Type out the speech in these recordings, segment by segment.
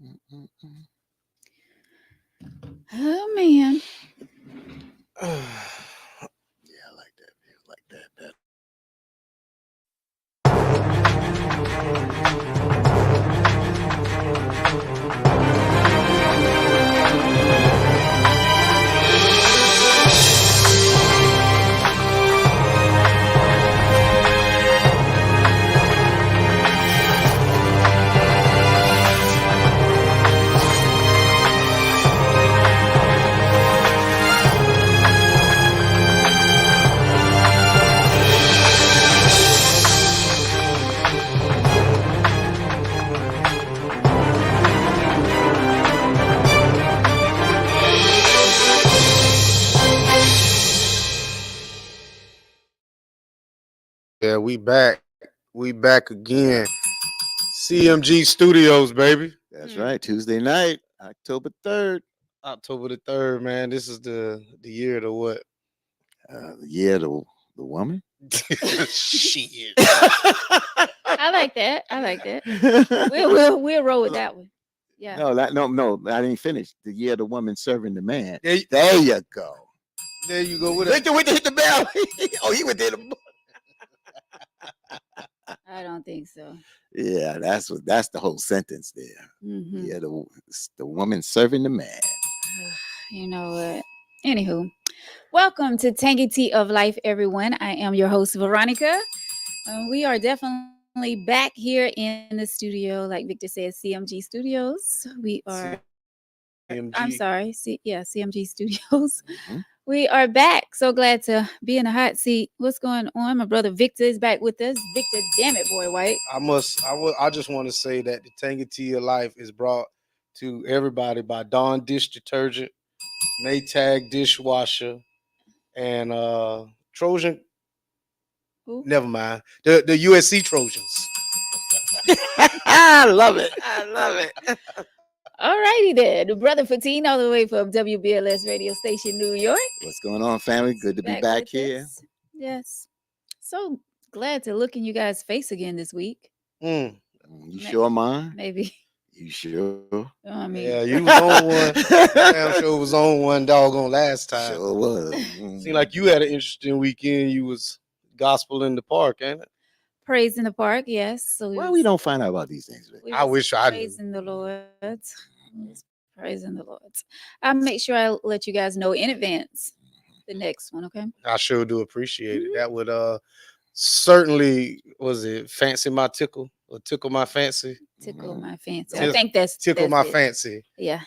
Mm-mm-mm. Oh man. Yeah, I like that. I like that better. Yeah, we back. We back again. CMG Studios, baby. That's Mm. right. Tuesday night, October 3rd. October the 3rd, man. This is the year to what? Yeah, the woman. Shit. I like that. I like that. We'll roll with that one. Yeah. No, I didn't finish. The year of the woman serving the man. There, There you go. there you go with it. Victor went to hit the bell. Oh, he went to hit the. I don't think so. Yeah, that's the whole sentence there. Hmm. Yeah, the woman serving the man. You know what? Anywho, welcome to Tangy Tea of Life, everyone. I am your host, Veronica. We are definitely back here in the studio, like Victor said, CMG Studios. We are, I'm sorry, CMG. CMG Studios. Mhm. We are back. So glad to be in the hot seat. What's going on? My brother Victor is back with us. Victor, damn it, boy, White. I just want to say that the Tangatia Life is brought to everybody by Dawn Dish Detergent, Maytag Dishwasher, and Trojan. Who? Never mind. The USC Trojans. I love it. I love it. All righty then. The brother Fatine, all the way from WBLS radio station, New York. What's going on, family? Good to be back With here. us. Yes. So glad to look in you guys' face again this week. Mm. You May- sure, man? Maybe. You sure? I mean, Yeah, you was on one. Damn sure was on one doggone last time. Sure was. Seemed like you had an interesting weekend. You was gospel in the park, ain't it? praise in the park. Yes. So Why we don't find out about these things, Vic? we I was wish I knew. praising the Lord. We was praising the Lord. I'll make sure I let you guys know in advance the next one. Okay. I sure do appreciate it. Mhm. That would certainly was it fancy my tickle or tickle my fancy. Tickle Mhm. my fancy. I Ti- think that's Tickle my it. fancy. Yeah.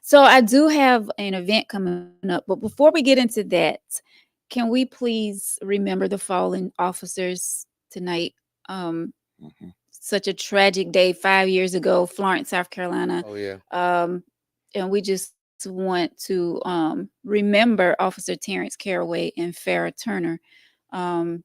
So I do have an event coming up, but before we get into that, can we please remember the fallen officers tonight? Um, Mhm. Such a tragic day 5 years ago, Florence, South Carolina. Oh yeah. Um, and we just want to remember Officer Terrence Caraway and Farrah Turner. Um,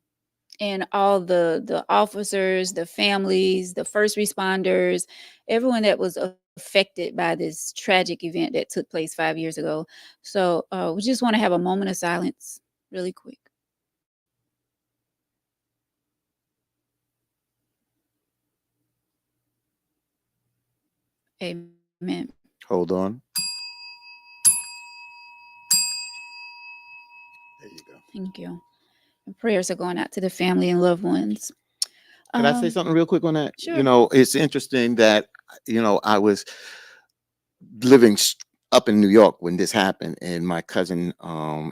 and all the officers, the families, the first responders, everyone that was affected by this tragic event that took place 5 years ago. So we just want to have a moment of silence, really quick. Amen. Hold on. There you go. Thank you. And prayers are going out to the family and loved ones. Could I say Um, something real quick on that? sure. It's interesting that I was living up in New York when this happened, and my cousin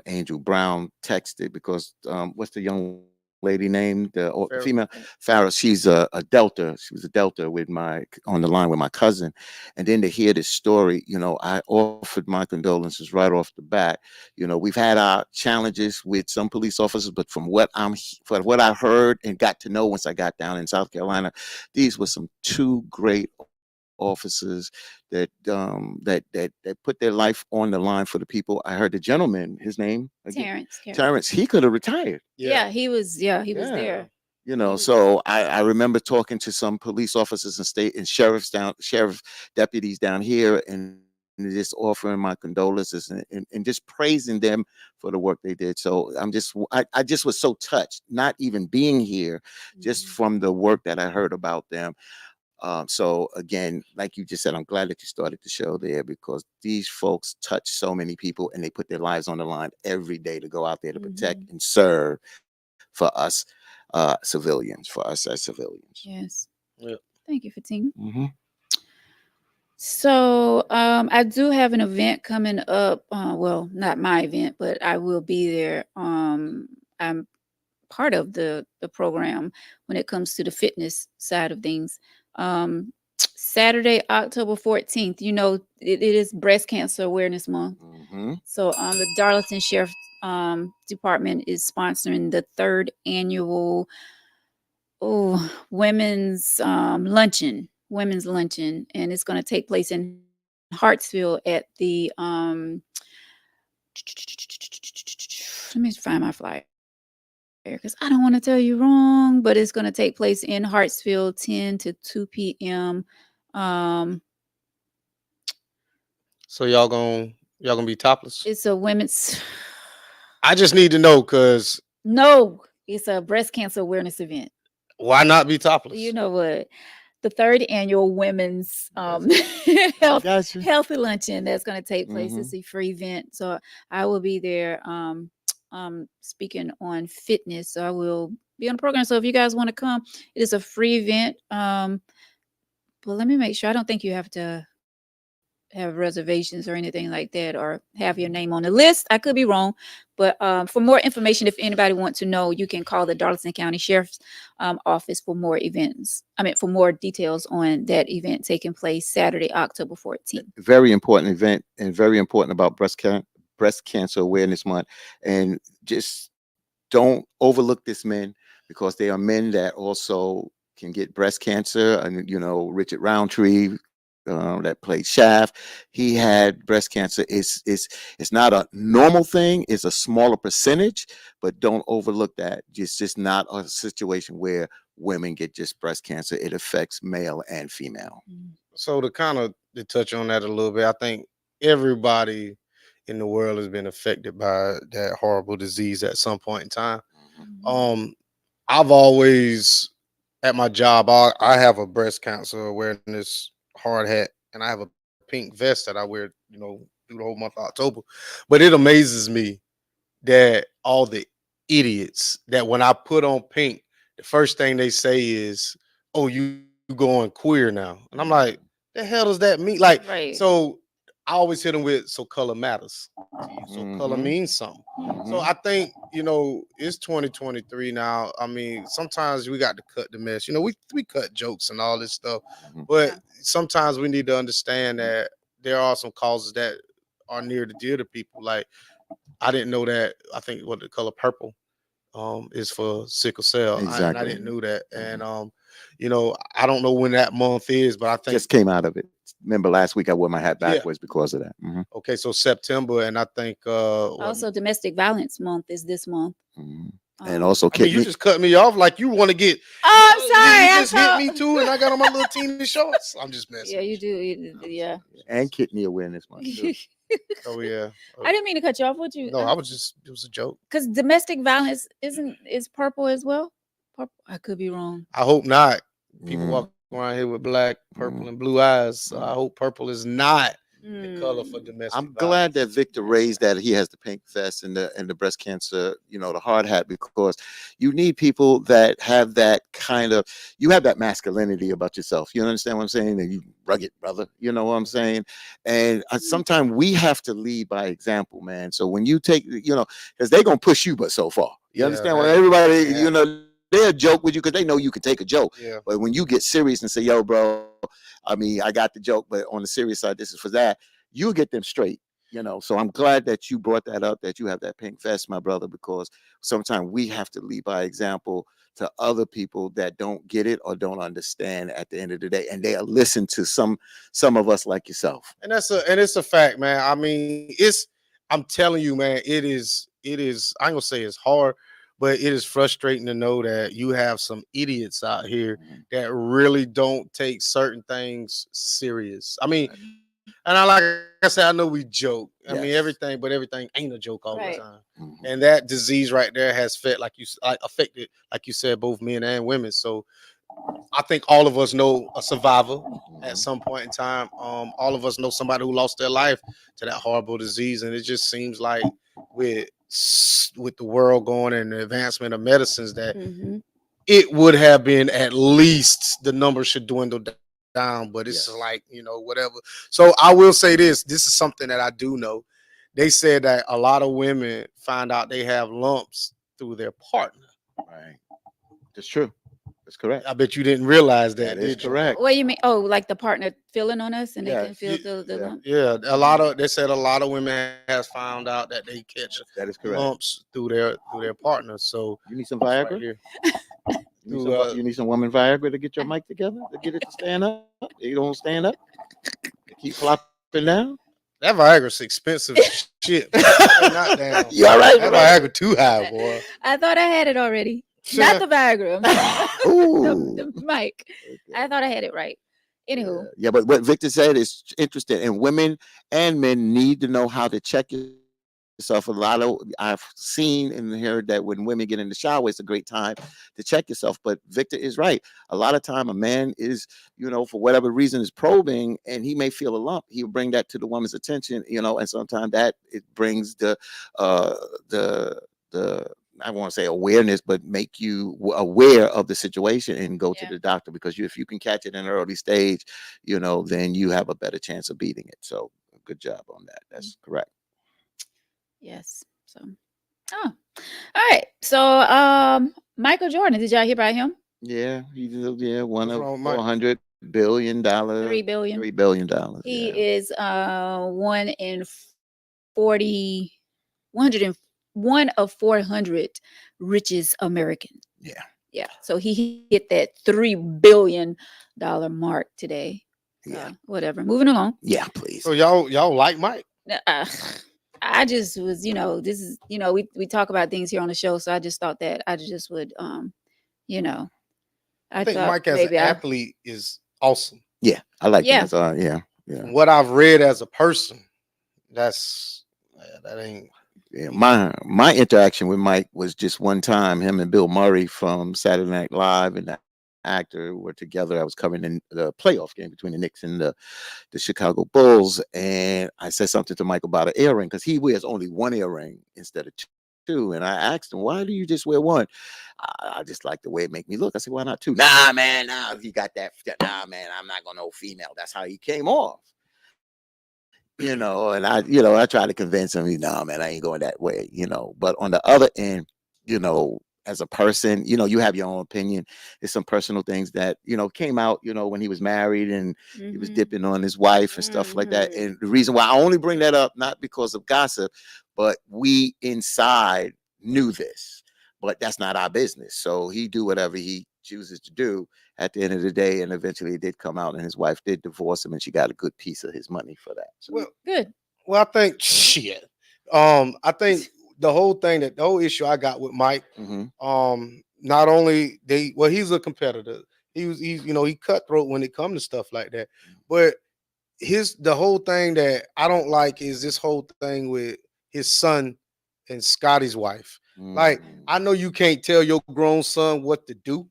Angel Brown texted because what's the young lady name? The Farrah. female Farrah. She's a Delta. She was a Delta with on the line with my cousin, and then to hear this story, I offered my condolences right off the bat. We've had our challenges with some police officers, but from what I heard and got to know once I got down in South Carolina, these were some two great officers that put their life on the line for the people. I heard the gentleman, his name again, Terrence Caraway. Terrence. He could have retired. Yeah. Yeah, he was. Yeah, he was Yeah. there. So I remember talking to some police officers and state and sheriff deputies down here and just offering my condolences and just praising them for the work they did. So I just was so touched, not even being here, just Mhm. from the work that I heard about them. So again, like you just said, I'm glad that you started the show there because these folks touch so many people and they put their lives on the line every day to go out there to protect Mhm. and serve for us civilians, for us as civilians. Yes. Yeah. Thank you, Fatima. Hmm. So I do have an event coming up. Well, not my event, but I will be there. I'm part of the program when it comes to the fitness side of things. Saturday, October 14th. You know, it is Breast Cancer Awareness Month. Hmm. So the Darlington Sheriff Department is sponsoring the third annual women's luncheon, and it's going to take place in Hartsville at the let me find my flyer because I don't want to tell you wrong, but it's going to take place in Hartsville 10 to 2 p.m. Um, So y'all gonna be topless? it's a women's I just need to know because no, it's a breast cancer awareness event. why not be You topless? know what? The third annual women's I health got you. healthy luncheon that's going to take place. Hmm. It's a free event, so I will be there speaking on fitness. So I will be on the program. So if you guys want to come, it is a free event. But let me make sure. I don't think you have to have reservations or anything like that or have your name on the list. I could be wrong, but for more information, if anybody wants to know, you can call the Darlington County Sheriff's Office for more events. I mean, for more details on that event taking place Saturday, October 14th. Very important event and very important about breast cancer awareness month. And just don't overlook this men because they are men that also can get breast cancer. And Richard Roundtree, that played Shaft, he had breast cancer. It's not a normal thing. It's a smaller percentage, but don't overlook that. Just not a situation where women get just breast cancer. It affects male and female. So to touch on that a little bit, I think everybody in the world has been affected by that horrible disease at some point in time. Mhm. Mhm. Um, I've always at my job, I have a breast cancer awareness hard hat, and I have a pink vest that I wear, through the whole month of October. But it amazes me that all the idiots that when I put on pink, the first thing they say is, "Oh, you going queer now?" And I'm like, Mhm. "The hell does that mean?" Like, Right. so I always hit them with, "So color matters to you. So color Mhm. means something." So Mhm. I think it's 2023 now. I mean, sometimes we got to cut the mess. We cut jokes and all this stuff, Mhm. but Yeah. sometimes we need to understand that there are some causes that are near to dear to people. Like I didn't know that. I think what the color purple is for sickle cell, and I Exactly. didn't know that. And Mhm. I don't know when that month is, but I think Just came out of it. Remember last week I wore my hat yeah. backwards because of that. Hmm. Okay, so September, and I think what? Also, Domestic Violence Month is this month. Hmm. And Um, also I mean, you kidney. just cut me off like you want to get. oh, I'm sorry. You I just hit me thought. too, and I got on my little teeny shorts. I'm just Yeah, messing with you do. I'm just, Yeah. I'm just And messing. kidney awareness month too. Oh yeah. I didn't mean to cut you off. What you? No, I was just. It was a joke. Because domestic violence is purple as well. Purple. I could be wrong. I hope not. People Mm. walk around here with black, purple, and Mm. blue eyes. So I Mm. hope purple is not the color for Mm, domestic I'm glad that violence. Victor gotcha. raised that he has the pink vest and the breast cancer, the hard hat, because you need people that have that kind of you have that masculinity about yourself. You understand what I'm saying? And you rugged brother, you know what I'm saying? And sometimes we have to lead by example, man. So when you take, because they're gonna push you, but so far. You Yeah, understand? When that everybody, that happens. they'll joke with you because they know you can take a joke. Yeah. But when you get serious and say, "Yo, bro," I mean, I got the joke, but on the serious side, this is for that. You get them straight. So I'm glad that you brought that up, that you have that pink vest, my brother, because sometimes we have to lead by example to other people that don't get it or don't understand at the end of the day, and they'll listen to some of us like yourself. And it's a fact, man. I mean, I'm telling you, man, it is I ain't gonna say it's hard, but it is frustrating to know that you have some idiots out here Mhm. that really don't take certain things serious. I mean, Right. and like I said, I know we joke. I mean, everything, Yes. but everything ain't a joke all the Right. time. And Mhm. that disease right there has like affected, like you said, both men and women. So I think all of us know a survivor at Mhm. some point in time. All of us know somebody who lost their life to that horrible disease, and it just seems like with with the world going and the advancement of medicines that Hmm. it would have been at least the number should dwindle down, but it's just like, Yes, whatever. So I will say this is something that I do know. They said that a lot of women find out they have lumps through their partner. right. That's true. That's correct. I bet you didn't realize That that, is did you? correct. What do you mean? Oh, like the partner feeling on us and they can Yes. feel the Yeah. lump? Yeah, a lot of they said a lot of women has found out that they catch That is correct. lumps through their partners. So You need some this right Viagra. here, You need through you need some woman Viagra to get your mic together to get it to stand up. You don't stand up. You keep flopping down. that Viagra's expensive shit. Not damn. You all right That with that? Viagra too high, boy. I thought I had it already. Not Shit. the Viagra. I'm sorry. Ooh. The mic. Okay. I thought I had it right. Yeah. Anywho, Yeah, but what Victor said is interesting. And women and men need to know how to check yourself. A lot of I've seen and heard that when women get in the shower, it's a great time to check yourself. But Victor is right. A lot of time a man is, for whatever reason is probing and he may feel a lump. He'll bring that to the woman's attention, and sometimes that it brings uh the I won't say awareness, but make you aware of the situation and go to yeah. the doctor because if you can catch it in an early stage, then you have a better chance of beating it. So good job on that. Mhm. That's correct. Yes. So, oh, all right. So, Michael Jordan, did y'all hear about him? Yeah, he's one What's of wrong with Mike? $400 billion, 3 billion. $3 billion. He Yeah, is one in 40, 101 of 400 richest American. yeah, Yeah. So he hit that $3 billion mark today. yeah, So whatever. Moving along. yeah. So Please. y'all like Mike? Uh, I just was, this is, we talk about things here on the show, so I just thought that I just would, you know, I I think thought Mike as an maybe athlete is awesome. Yeah, I like him yeah, as yeah, yeah. From what I've read as a person, that ain't Yeah, he. my interaction with Mike was just one time. Him and Bill Murray from Saturday Night Live and the actor were together. I was covering the playoff game between the Knicks and the Chicago Bulls, and I said something to Mike about an earring because he wears only one earring instead of two. And I asked him, "Why do you just wear one?" I just like the way it make me look. I said, "Why not two?" Nah, man, nah. He got that. Nah, man, I'm not gonna no female. That's how he came off. And I tried to convince him, man, I ain't going that way, But on the other end, as a person, you have your own opinion. There's some personal things that, came out, when he was married and he was mm-hmm, dipping on his wife and stuff like that. mm-hmm. And the reason why I only bring that up, not because of gossip, but we inside knew this, but that's not our business. So he do whatever he chooses to do at the end of the day, and eventually it did come out, and his wife did divorce him, and she got a good piece of his money for that. So, Well, Good. well, I think shit. I think the whole issue I got with Mike, hmm not only he's a competitor. He cutthroat when it comes to stuff like that. But the whole thing that I don't like is this whole thing with his son and Scotty's wife. Like, I know you can't tell your grown son what to do,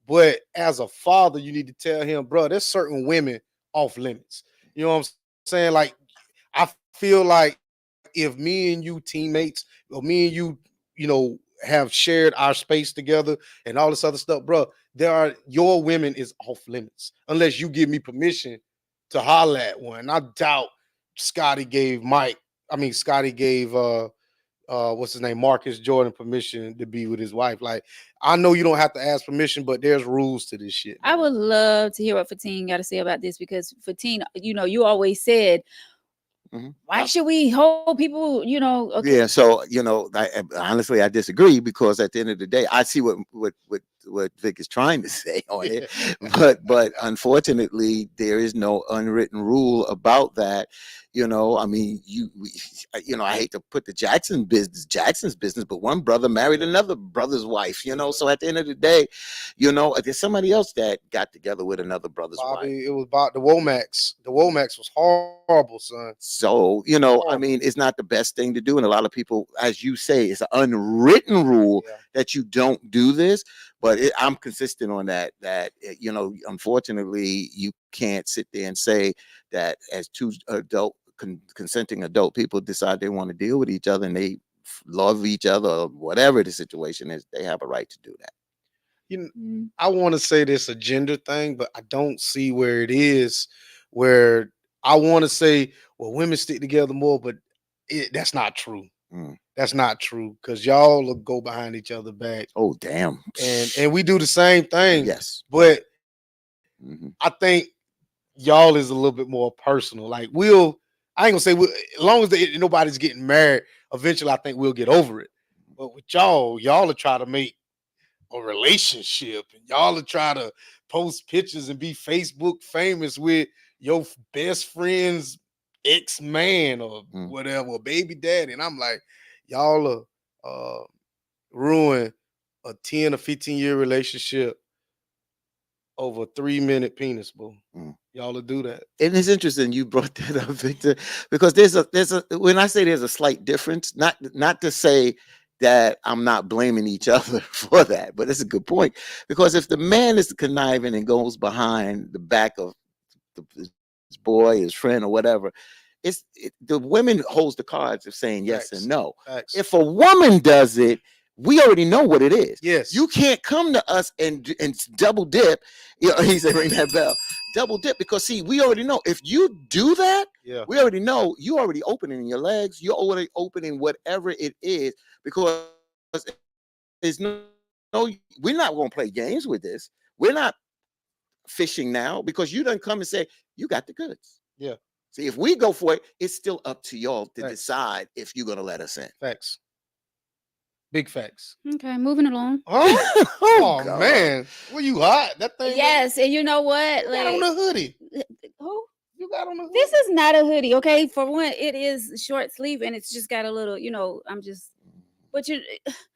but as a father, you need to tell him, bro, there's certain women off limits. You know what I'm saying? Like, I feel like if me and you teammates, or me and you have shared our space together and all this other stuff, bro, your women is off limits unless you give me permission to holler at one. I doubt Scotty gave Mike. I mean, Scotty gave what's his name, Marcus Jordan, permission to be with his wife. Like, I know you don't have to ask permission, but there's rules to this shit, I man. would love to hear what Fatine got to say about this because Fatine, you always said, hmm why should we hold people, okay. Yeah, so honestly, I disagree because at the end of the day, I see what Vic is trying to say on it, but unfortunately, there is no unwritten rule about that. I mean, I hate to put Jackson's business, but one brother married another brother's wife. So at the end of the day, there's somebody else that got together with another brother's wife. Bobby, it was about the Womax. The Womax was horrible, son. So, I Horrible. mean, it's not the best thing to do. And a lot of people, as you say, it's an unwritten rule Yeah. that you don't do this. But I'm consistent on that. You know, unfortunately, you can't sit there and say that as two consenting adult people decide they want to deal with each other and they love each other, or whatever the situation is, they have a right to do that. You know, Mm. I want to say this a gender thing, but I don't see where it is. Where I want to say, well, women stick together more, but that's not true. Mm. That's not true because y'all will go behind each other back, Oh, damn. and we do the same thing. Yes. But Hmm. I think y'all is a little bit more personal. Like I ain't gonna say as long as nobody's getting married, eventually I think we'll get over it. But with y'all will try to make a relationship, and y'all will try to post pictures and be Facebook famous with your best friend's ex-man or Mm. whatever, baby daddy. And I'm like, y'all are ruin a 10 or 15-year relationship over a 3-minute penis, boo. Mm. Y'all will do that. And it's interesting you brought that up, Victor, because there's a when I say there's a slight difference, not to say that I'm not blaming each other for that, but it's a good point, because if the man is conniving and goes behind the back of his boy, his friend, or whatever, the women holds the cards of saying yes and Facts. no. Facts. If a woman does it, we already know what it is. Yes. You can't come to us and double dip. You know, he said, ring that bell. Double dip, because see, we already know if you do that, Yeah. we already know you already opening your legs, you're already opening whatever it is, because there's no we're not going to play games with this. We're not fishing now because you done come and say you got the goods. Yeah. See, if we go for it, it's still up to y'all to Facts. decide if you're gonna let us in. Facts. Big facts. Okay, moving along. Huh? Oh Oh God. man, well you hot? That thing. Yes, and you know what? You got on a hoodie. Who? You got on a hoodie. This is not a hoodie, okay? For one, it is short sleeve and it's just got a little, I'm just, but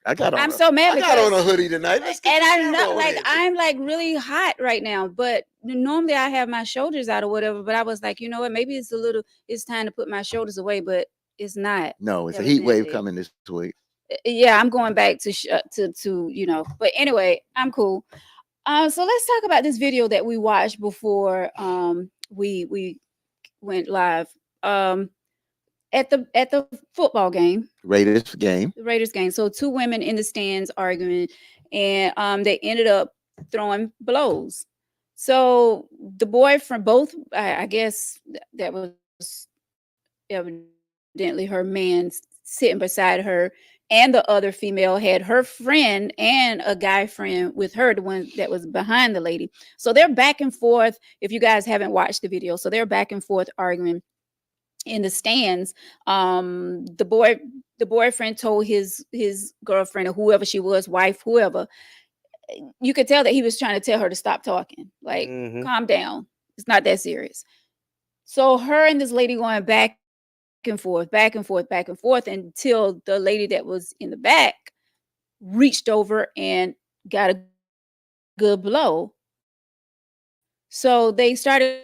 I'm so mad I got on a because, hoodie tonight. Let's get and the I camera know, on like, it. I'm like really hot right now, but normally I have my shoulders out or whatever, but I was like, you know what? Maybe it's time to put my shoulders away, but it's not. No, it's a heat wave Evidently. coming this week. Yeah, I'm going back to but anyway, I'm cool. So let's talk about this video that we watched before we went live. At the football game, Raiders game. the Raiders game. So two women in the stands arguing, and they ended up throwing blows. So the boyfriend, both I guess that was evidently her man sitting beside her, and the other female had her friend and a guy friend with her, the one that was behind the lady. So they're back and forth. If you guys haven't watched the video, so they're back and forth arguing in the stands. The boyfriend told his girlfriend or whoever she was, wife, whoever, you could tell that he was trying to tell her to stop talking, like, calm down, it's not that serious. So her and this lady going back and forth, back and forth, back and forth, until the lady that was in the back reached over and got a good blow. So they started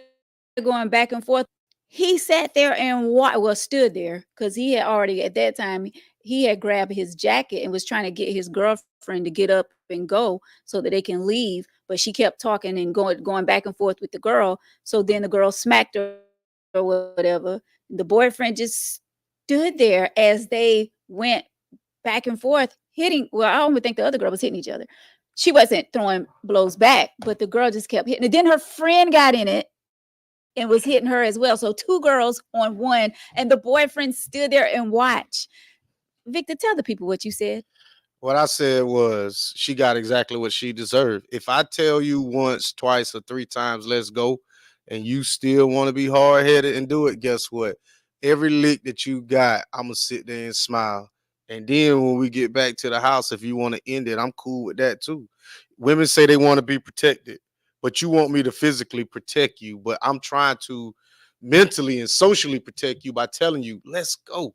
going back and forth. He sat there and stood there, because he had already at that time he had grabbed his jacket and was trying to get his girlfriend to get up and go so that they can leave, but she kept talking and going back and forth with the girl. So then the girl smacked her or whatever. The boyfriend just stood there as they went back and forth hitting. Well, I don't even think the other girl was hitting each other. She wasn't throwing blows back, but the girl just kept hitting. And then her friend got in it and was hitting her as well. So two girls on one, and the boyfriend stood there and watched. Victor, tell the people what you said. What I said was she got exactly what she deserved. If I tell you once, twice, or 3 times, let's go, and you still want to be hard headed and do it, guess what? Every lick that you got, I'm gonna sit there and smile. And then when we get back to the house, if you want to end it, I'm cool with that too. Women say they want to be protected, but you want me to physically protect you, but I'm trying to mentally and socially protect you by telling you, let's go.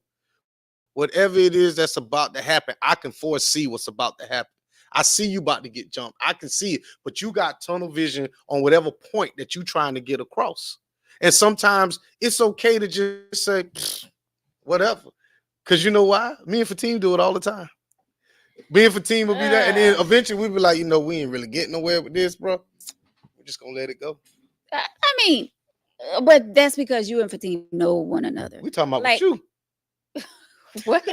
Whatever it is that's about to happen, I can foresee what's about to happen. I see you about to get jumped. I can see it, but you got tunnel vision on whatever point that you're trying to get across. And sometimes it's okay to just say, whatever. Because you know why? Me and Fatim do it all the time. Being for team will be that, and then eventually we'll be like, we ain't really getting nowhere with this, bro. We're just gonna let it go. I mean, but that's because you and Fatim know one another. We talking about like with you. what?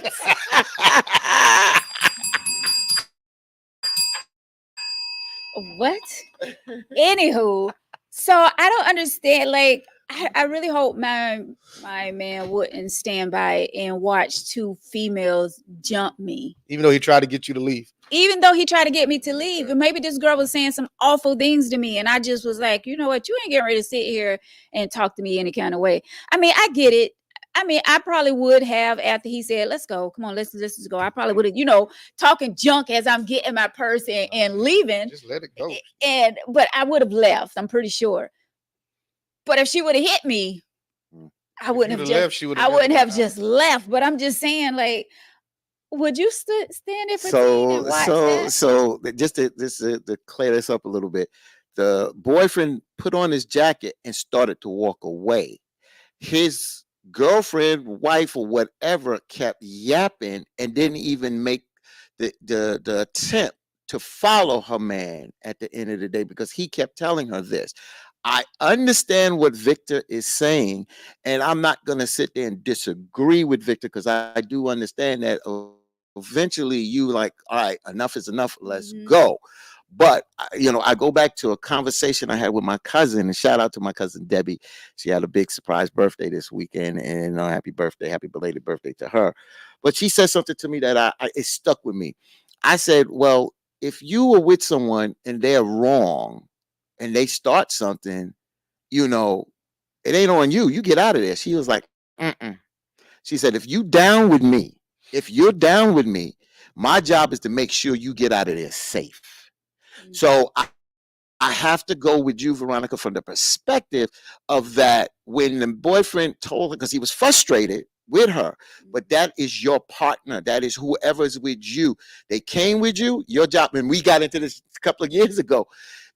What? Anywho, so I don't understand. Like, I really hope my man wouldn't stand by and watch two females jump me. Even though he tried to get you to leave. Even though he tried to get me to leave. And maybe this girl was saying some awful things to me. And I just was like, you know what? You ain't getting ready to sit here and talk to me any kind of way. I mean, I get it. I mean, I probably would have after he said, let's go. Come on, let's just go. I probably would have, talking junk as I'm getting my purse and leaving. Just let it go. But I would have left, I'm pretty sure. But if she would have hit me, I wouldn't have just left. But I'm just saying, like, would you stand there for and watch that? So just to clear this up a little bit, the boyfriend put on his jacket and started to walk away. His girlfriend, wife, or whatever kept yapping and didn't even make the attempt to follow her man at the end of the day, because he kept telling her this. I understand what Victor is saying, and I'm not going to sit there and disagree with Victor, because I do understand that eventually you like, all right, enough is enough, let's go. But I go back to a conversation I had with my cousin, and shout out to my cousin Debbie. She had a big surprise birthday this weekend, and happy belated birthday to her. But she said something to me that it stuck with me. I said, well, if you were with someone and they're wrong and they start something, it ain't on you. You get out of there. She was like, mm-mm. She said, if you're down with me, my job is to make sure you get out of there safe. So I have to go with you, Veronica, from the perspective of that when the boyfriend told her, because he was frustrated with her, but that is your partner. That is whoever's with you. They came with you, your job, and we got into this a couple of years ago.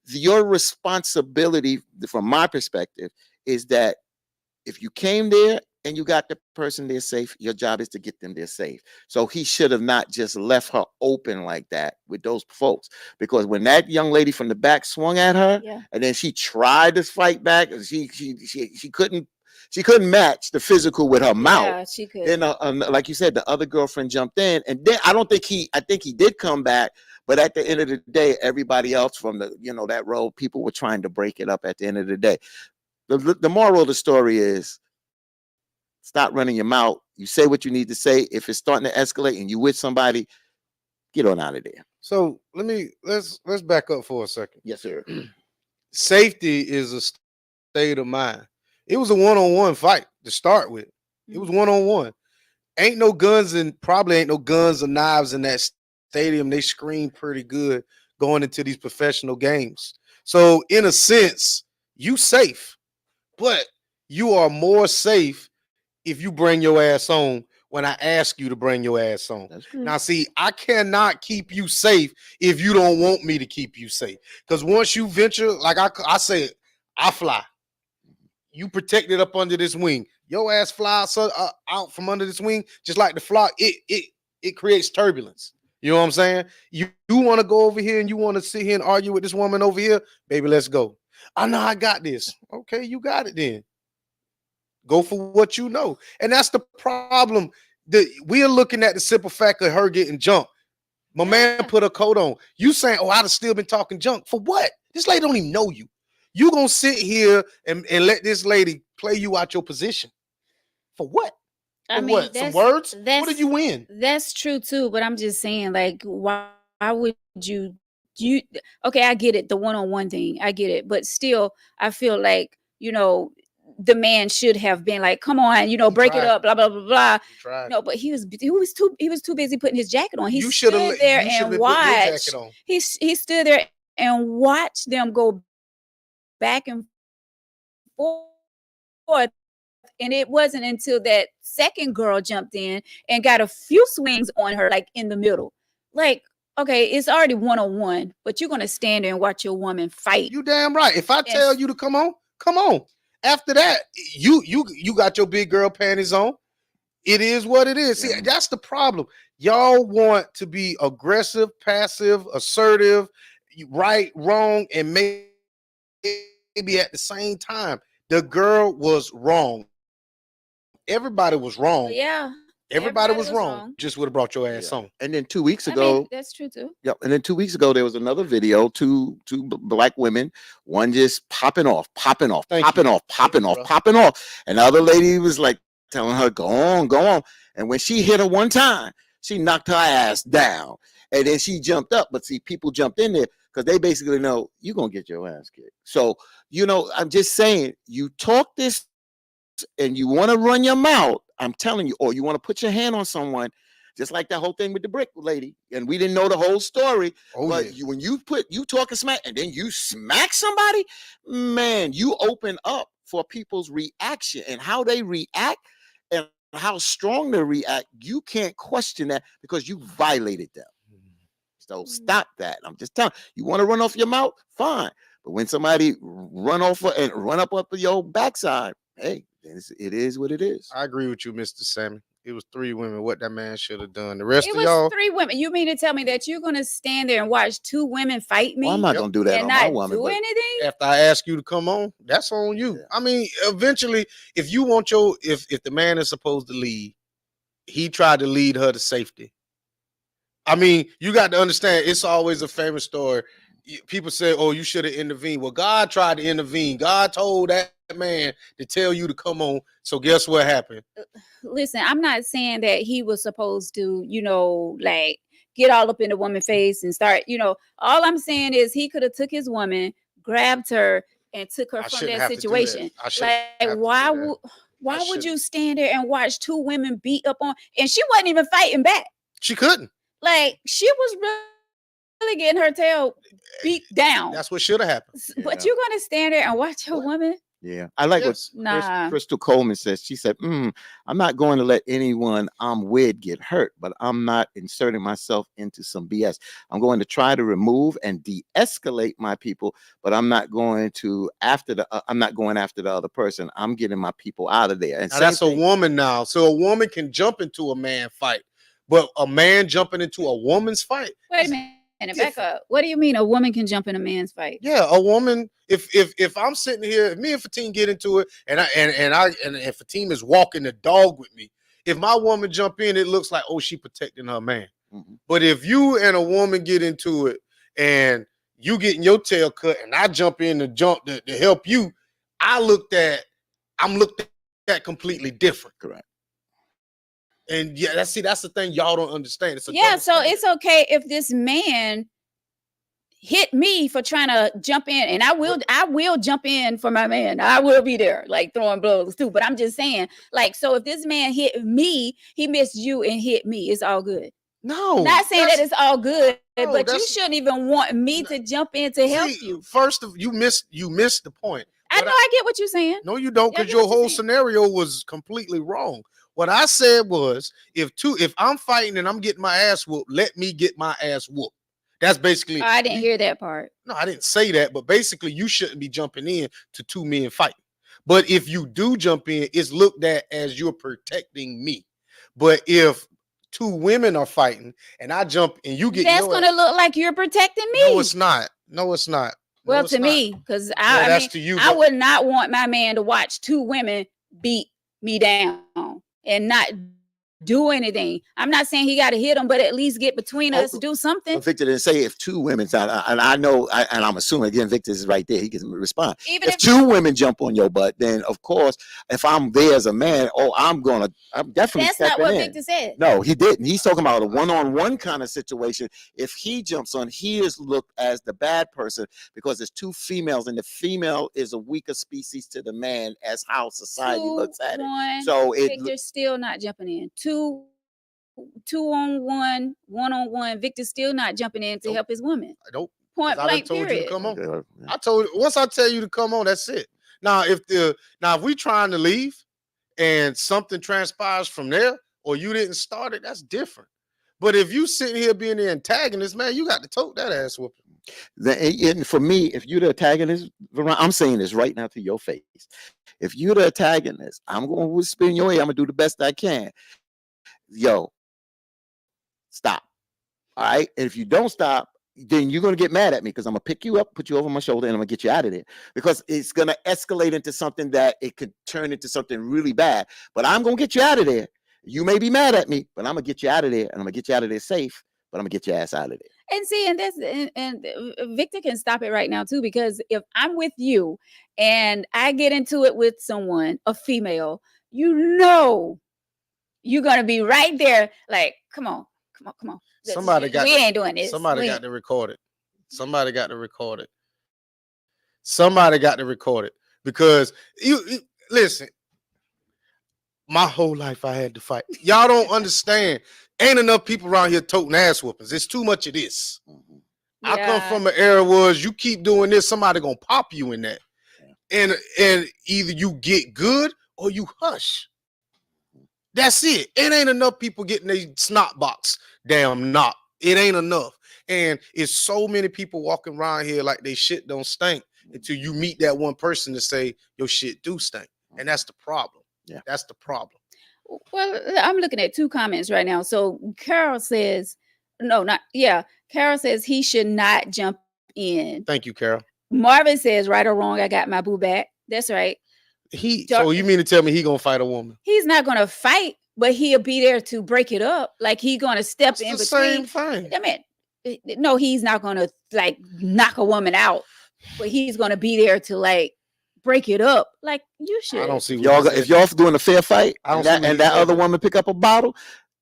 Your responsibility, from my perspective, is that if you came there and you got the person there safe, your job is to get them there safe. So he should have not just left her open like that with those folks, because when that young lady from the back swung at her, and then she tried to fight back, and she couldn't match the physical with her mouth. Yeah, she could. Then, like you said, the other girlfriend jumped in, and then I think he did come back. But at the end of the day, everybody else from that row, people were trying to break it up at the end of the day. The moral of the story is, stop running your mouth. You say what you need to say. If it's starting to escalate and you with somebody, get on out of there. So let's back up for a second. Yes, sir. Safety is a state of mind. It was a one-on-one fight to start with. It was one-on-one. Ain't no guns and probably ain't no guns or knives in that stadium. They scream pretty good going into these professional games. So in a sense, you safe, but you are more safe if you bring your ass on when I ask you to bring your ass on. Now, see, I cannot keep you safe if you don't want me to keep you safe. Because once you venture, like I say, I fly. You protected up under this wing. Your ass flies out from under this wing, just like the flock. It creates turbulence. You know what I'm saying? You want to go over here and you want to sit here and argue with this woman over here, baby, let's go. I know I got this. Okay, you got it then. Go for what you know. And that's the problem. We are looking at the simple fact of her getting jumped. My man put a coat on. You saying, oh, I'd have still been talking junk. For what? This lady don't even know you. You gonna sit here and let this lady play you out your position. For what? I mean, what? Some words? What did you win? That's true too, but I'm just saying, like, why would you okay, I get it, the one-on-one thing, I get it, but still, I feel like, the man should have been like, come on, break it up, blah, blah, blah, blah. No, but he was too busy putting his jacket on. He stood there and watched. He stood there and watched them go back and forth. And it wasn't until that second girl jumped in and got a few swings on her, like in the middle. Like, okay, it's already one-on-one, but you're gonna stand there and watch your woman fight. You damn right. If I tell you to come on, come on. After that, you got your big girl panties on. It is what it is. See, that's the problem. Y'all want to be aggressive, passive, assertive, right, wrong, and maybe at the same time. The girl was wrong. Everybody was wrong. Yeah, Everybody everybody was was wrong. wrong. Just would have brought your ass Yeah. on. And then 2 weeks I mean, ago, that's true too. yep. And then 2 weeks ago, there was another video, two black women, one just popping off, popping off, Thank popping you. off, Thank popping you, off, bro. popping off. And the other lady was like telling her, go on, go on. And when she hit her one time, she knocked her ass down. And then she jumped up. But see, people jumped in there because they basically know you're going to get your ass kicked. So, I'm just saying, you talk this and you want to run your mouth, I'm telling you, or you want to put your hand on someone, just like that whole thing with the brick lady, and we didn't know the whole story. Oh, But yeah. when you talking smack and then you smack somebody, man, you open up for people's reaction and how they react and how strong they react. You can't question that because you violated them. So stop that. I'm just telling you, want to run off your mouth? Fine. But when somebody run off and run up your backside, hey, it is what it is. I agree with you, Mr. Sammy. It was 3 women. What that man should have done. The rest It of was y'all, 3 women. You mean to tell me that you're gonna stand there and watch 2 women fight me Well, I'm not Yep. gonna do that and on my not woman, do but anything? after I ask you to come on, that's on you. Yeah. I mean, eventually, if you want if the man is supposed to lead, he tried to lead her to safety. I mean, you got to understand, it's always a famous story. People say, oh, you should have intervened. Well, God tried to intervene. God told that man to tell you to come on. So guess what happened? Listen, I'm not saying that he was supposed to, like get all up in the woman's face and start, all I'm saying is he could have took his woman, grabbed her, and took her I from shouldn't that have to do that. situation. I shouldn't Like, have to do why that. would why I would shouldn't. you stand there and watch 2 women beat up on, and she wasn't even fighting back. She couldn't. Like, she was really getting her tail beat down. That's what should have happened. But Yeah. you're gonna stand there and watch your What? woman? yeah, I like Yes. what Nah. Crystal Coleman says. She said, I'm not going to let anyone I'm with get hurt, but I'm not inserting myself into some BS. I'm going to try to remove and de-escalate my people, but I'm not going I'm not going after the other person. I'm getting my people out of there. And Now that's a woman now. So a woman can jump into a man fight, but a man jumping into a woman's fight. Wait a minute, back up. What do you mean a woman can jump in a man's fight? Yeah, a woman. If I'm sitting here, if me and Fatim get into it, and Fatim is walking the dog with me, if my woman jump in, it looks like, oh, she protecting her man. Mm-hmm. But if you and a woman get into it and you getting your tail cut and I jump in to help you, I'm looked at completely different. Correct. And yeah, that's the thing y'all don't understand. It's a Yeah, double so standard. it's okay if this man hit me for trying to jump in, and I will jump in for my man. I will be there, like throwing blows too. But I'm just saying, like, so if this man hit me, he missed you and hit me, it's all good. No, Not saying that it's all good, No, but you that's- shouldn't even want me to jump in to help See, you. First, you missed the point. I know I get what you're saying. No, you don't, Yeah, I because get your what you're whole saying. scenario was completely wrong. What I said was, if I'm fighting and I'm getting my ass whooped, let me get my ass whooped. That's basically. Oh, I didn't hear that part. No, I didn't say that, but basically, you shouldn't be jumping in to 2 men fighting. But if you do jump in, it's looked at as you're protecting me. But if 2 women are fighting and I jump and you get, That's gonna look like you're protecting me. No, it's not. No, it's not. No, Well, it's to not. me, because that's mean, to you, I but- would not want my man to watch 2 women beat me down and not do anything. I'm not saying he got to hit them, but at least get between us, do something. But Victor didn't say if 2 women, and I know, and I'm assuming again, Victor is right there. He can respond. Even if 2 women jump on your butt, then of course, if I'm there as a man, I'm definitely. That's not what in. Victor said. No, he didn't. He's talking about a one-on-one kind of situation. If he jumps on, he is looked as the bad person because there's 2 females, and the female is a weaker species to the man, as how society looks at it. So Victor's still not jumping in. 2-on-1, 1-on-1. Victor's still not jumping in to help his woman. Nope. Point I blank. told Period. you to come on. Yeah. I told once I tell you to come on, that's it. Now, if we trying to leave and something transpires from there, or you didn't start it, that's different. But if you sitting here being the antagonist, man, you got to tote that ass whooping. And for me, if you're the antagonist, I'm saying this right now to your face. If you're the antagonist, I'm going to whisper in your ear. I'm going to do the best I can. Yo, Stop. All right. And if you don't stop, then you're gonna get mad at me because I'm gonna pick you up, put you over my shoulder, and I'm gonna get you out of there because it's gonna escalate into something that it could turn into something really bad. But I'm gonna get you out of there. You may be mad at me, but I'm gonna get you out of there, and I'm gonna get you out of there safe. But I'm gonna get your ass out of there. And see, and that's and Victor can stop it right now too, because if I'm with you and I get into it with someone, a female, you know, you're gonna be right there, like, come on, come on, come on. We ain't doing this. Somebody got to record it. Somebody got to record it. Somebody got to record it because you listen. My whole life I had to fight. Y'all don't understand. Ain't enough people around here toting ass whoopings. It's too much of this. I come from an era where you keep doing this, somebody gonna pop you in that. And either you get good or you hush. That's it. It ain't enough people getting their snot box. Damn not. It ain't enough. And it's so many people walking around here like they shit don't stink until you meet that one person to say your shit do stink. And that's the problem. Yeah. That's the problem. Well, I'm looking at 2 comments right now. So Carol says, Carol says he should not jump in. Thank you, Carol. Marvin says, right or wrong, I got my boo back. That's right. So you mean to tell me he gonna fight a woman? He's not gonna fight, but he'll be there to break it up. Like he's gonna step in It's between. the same thing. I mean, no, he's not gonna like knock a woman out, but he's gonna be there to like break it up. Like you should. I don't see Y'all, if y'all doing a fair fight I don't and that other woman pick up a bottle,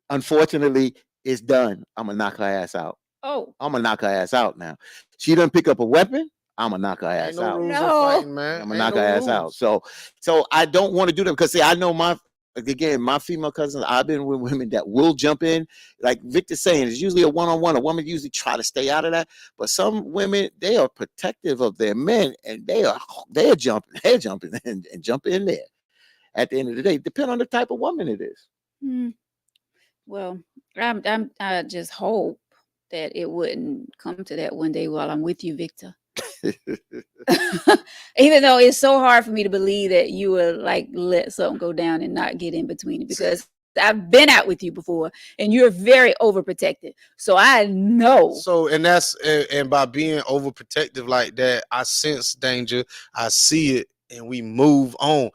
unfortunately, it's done. I'm gonna knock her ass out. Oh, I'm gonna knock her ass out now. She doesn't pick up a weapon. I'm gonna knock her ass out. Fighting, man. I'm gonna knock her ass out. So I don't want to do that because see, I know my female cousins. I've been with women that will jump in, like Victor's saying. It's usually a one-on-one. A woman usually try to stay out of that, but some women they are protective of their men and they're jumping and jump in there. At the end of the day, depend on the type of woman it is. Well, I just hope that it wouldn't come to that one day while I'm with you, Victor. Even though it's so hard for me to believe that you would like let something go down and not get in between it, because I've been out with you before and you're very overprotective. So I know. So and by being overprotective like that, I sense danger, I see it, and we move on.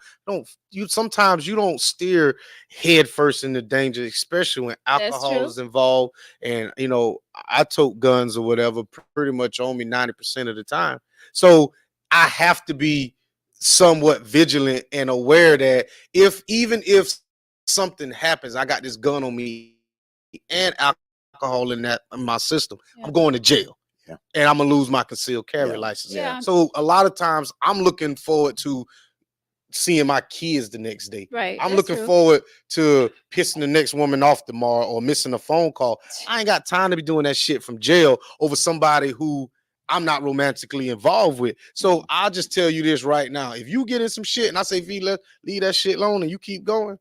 Sometimes you don't steer head first into danger, especially when alcohol is involved. And I tote guns or whatever pretty much on me 90% of the time. So I have to be somewhat vigilant and aware that even if something happens, I got this gun on me and alcohol in my system, I'm going to jail. Yeah. And I'm gonna lose my concealed carry license. Yeah. So a lot of times I'm looking forward to seeing my kids the next day. Right. I'm looking forward to pissing the next woman off tomorrow or missing a phone call. I ain't got time to be doing that shit from jail over somebody who I'm not romantically involved with. So I'll just tell you this right now. If you get in some shit and I say, V, leave that shit alone and you keep going,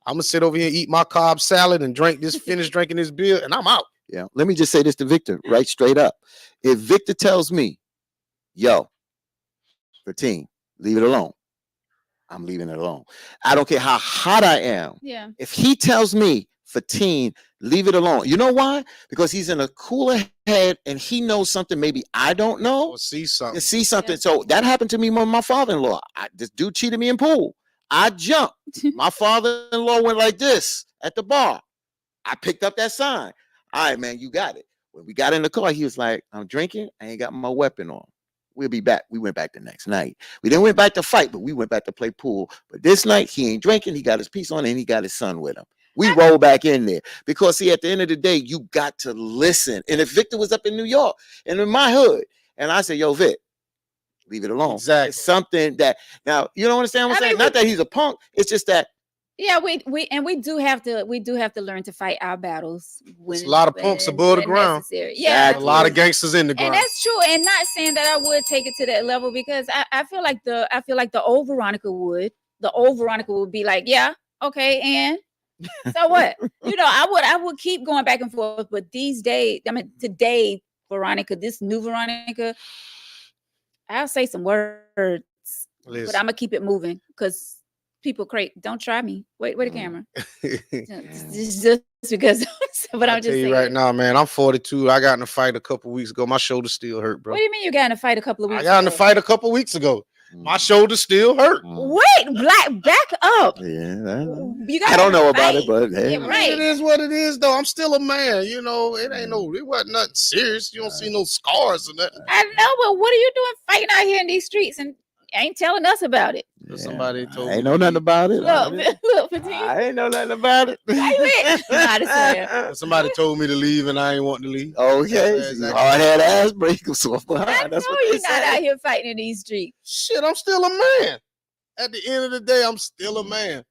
I'm gonna sit over here, eat my Cobb salad and finish drinking this beer, and I'm out. Yeah. Let me just say this to Victor, right straight up. If Victor tells me, yo, 13, leave it alone, I'm leaving it alone. I don't care how hot I am. Yeah. If he tells me, 15, leave it alone. You know why? Because he's in a cooler head and he knows something maybe I don't know. Or see something. Yeah. So that happened to me with my father-in-law. This dude cheated me in pool. I jumped. My father-in-law went like this at the bar. I picked up that sign. All right, man, you got it. When we got in the car, he was like, I'm drinking. I ain't got my weapon on. We'll be back. We went back the next night. We didn't went back to fight, but we went back to play pool. But this night, he ain't drinking. He got his piece on and he got his son with him. We roll back in there because, see, at the end of the day, you got to listen. And if Victor was up in New York and in my hood, and I say, yo, Vic, leave it alone. Exactly. It's something that, now, you don't understand what I'm saying? Not that he's a punk. It's just that. Yeah, we do have to learn to fight our battles. There's a lot of punks above the ground. Necessary. Yeah, a lot of gangsters in the ground. And that's true. And not saying that I would take it to that level, because I feel like the old Veronica would. The old Veronica would be like, yeah, okay, and so what? I would keep going back and forth. But these days, today, Veronica, this new Veronica, I'll say some words, but I'm gonna keep it moving because people don't try me. Wait a camera. Just because But I I'm tell just you right saying. now, man, I'm 42. I got in a fight a couple weeks ago. My shoulder still hurt, bro. What do you mean you got in a fight a couple of I weeks got in a ago? fight a couple weeks ago. My Mm, shoulder still hurt. mm. Wait, black, back up. Yeah, You I got don't in a know about it, fight. but Yeah, hey, I mean, it right. is what it is, though. I'm still a man, you know. mm, It wasn't nothing serious. You don't see no scars or nothing. I know, but what are you doing fighting out here in these streets and ain't telling us about it? Because yeah, somebody told I me ain't to know nothing leave. about it. Look, look, Fatine. I ain't know nothing about it. Why you ain't? Not a saying. Somebody told me to leave, and I ain't wanting to leave. Okay, That's so you exactly hard head what it ass break them soft I behind. That's know what they you're not out say. here fighting in these streets. Shit, I'm still a man. At the end of the day, I'm still a man.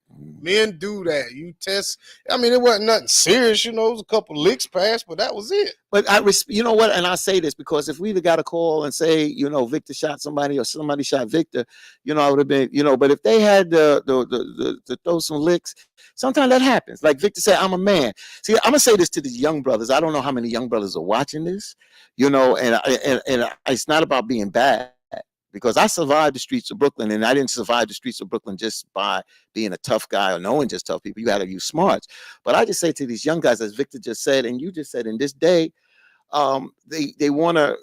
Men do that. You test. I mean, it wasn't nothing serious, you know. It was a couple licks passed, but that was it. But you know what? And I say this because if we'd have got a call and say, you know, Victor shot somebody or somebody shot Victor, you know, I would have been, you know. But if they had to throw some licks, sometimes that happens. Like Victor said, I'm a man. See, I'm gonna say this to these young brothers. I don't know how many young brothers are watching this, you know, and it's not about being bad. Because I survived the streets of Brooklyn, and I didn't survive the streets of Brooklyn just by being a tough guy or knowing just tough people. You got to use smarts. But I just say to these young guys, as Victor just said, and you just said, in this day, they want to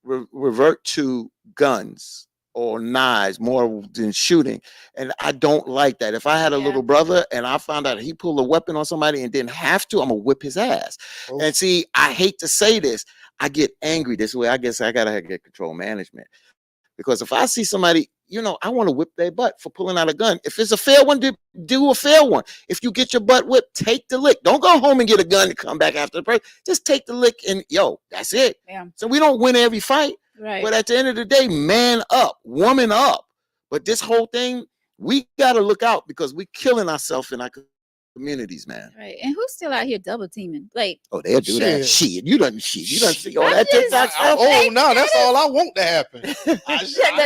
revert to guns or knives more than shooting, and I don't like that. If I had a Yeah. little brother and I found out he pulled a weapon on somebody and didn't have to, I'm gonna whip his ass. Oh, And see, I hate to say this, I get angry this way. I guess I gotta get control management. Because if I see somebody, you know, I want to whip their butt for pulling out a gun. If it's a fair one, do a fair one. If you get your butt whipped, take the lick. Don't go home and get a gun and come back after the person. Just take the lick and that's it. Yeah. So we don't win every fight. Right. But at the end of the day, man up, woman up. But this whole thing, we got to look out because we killing ourselves in our communities, man. Right. And who's still out here double teaming? Like, Oh, they'll do that. Shit. You done see all I'm that just- TikTok I, stuff? oh, no, that's all I want to happen. the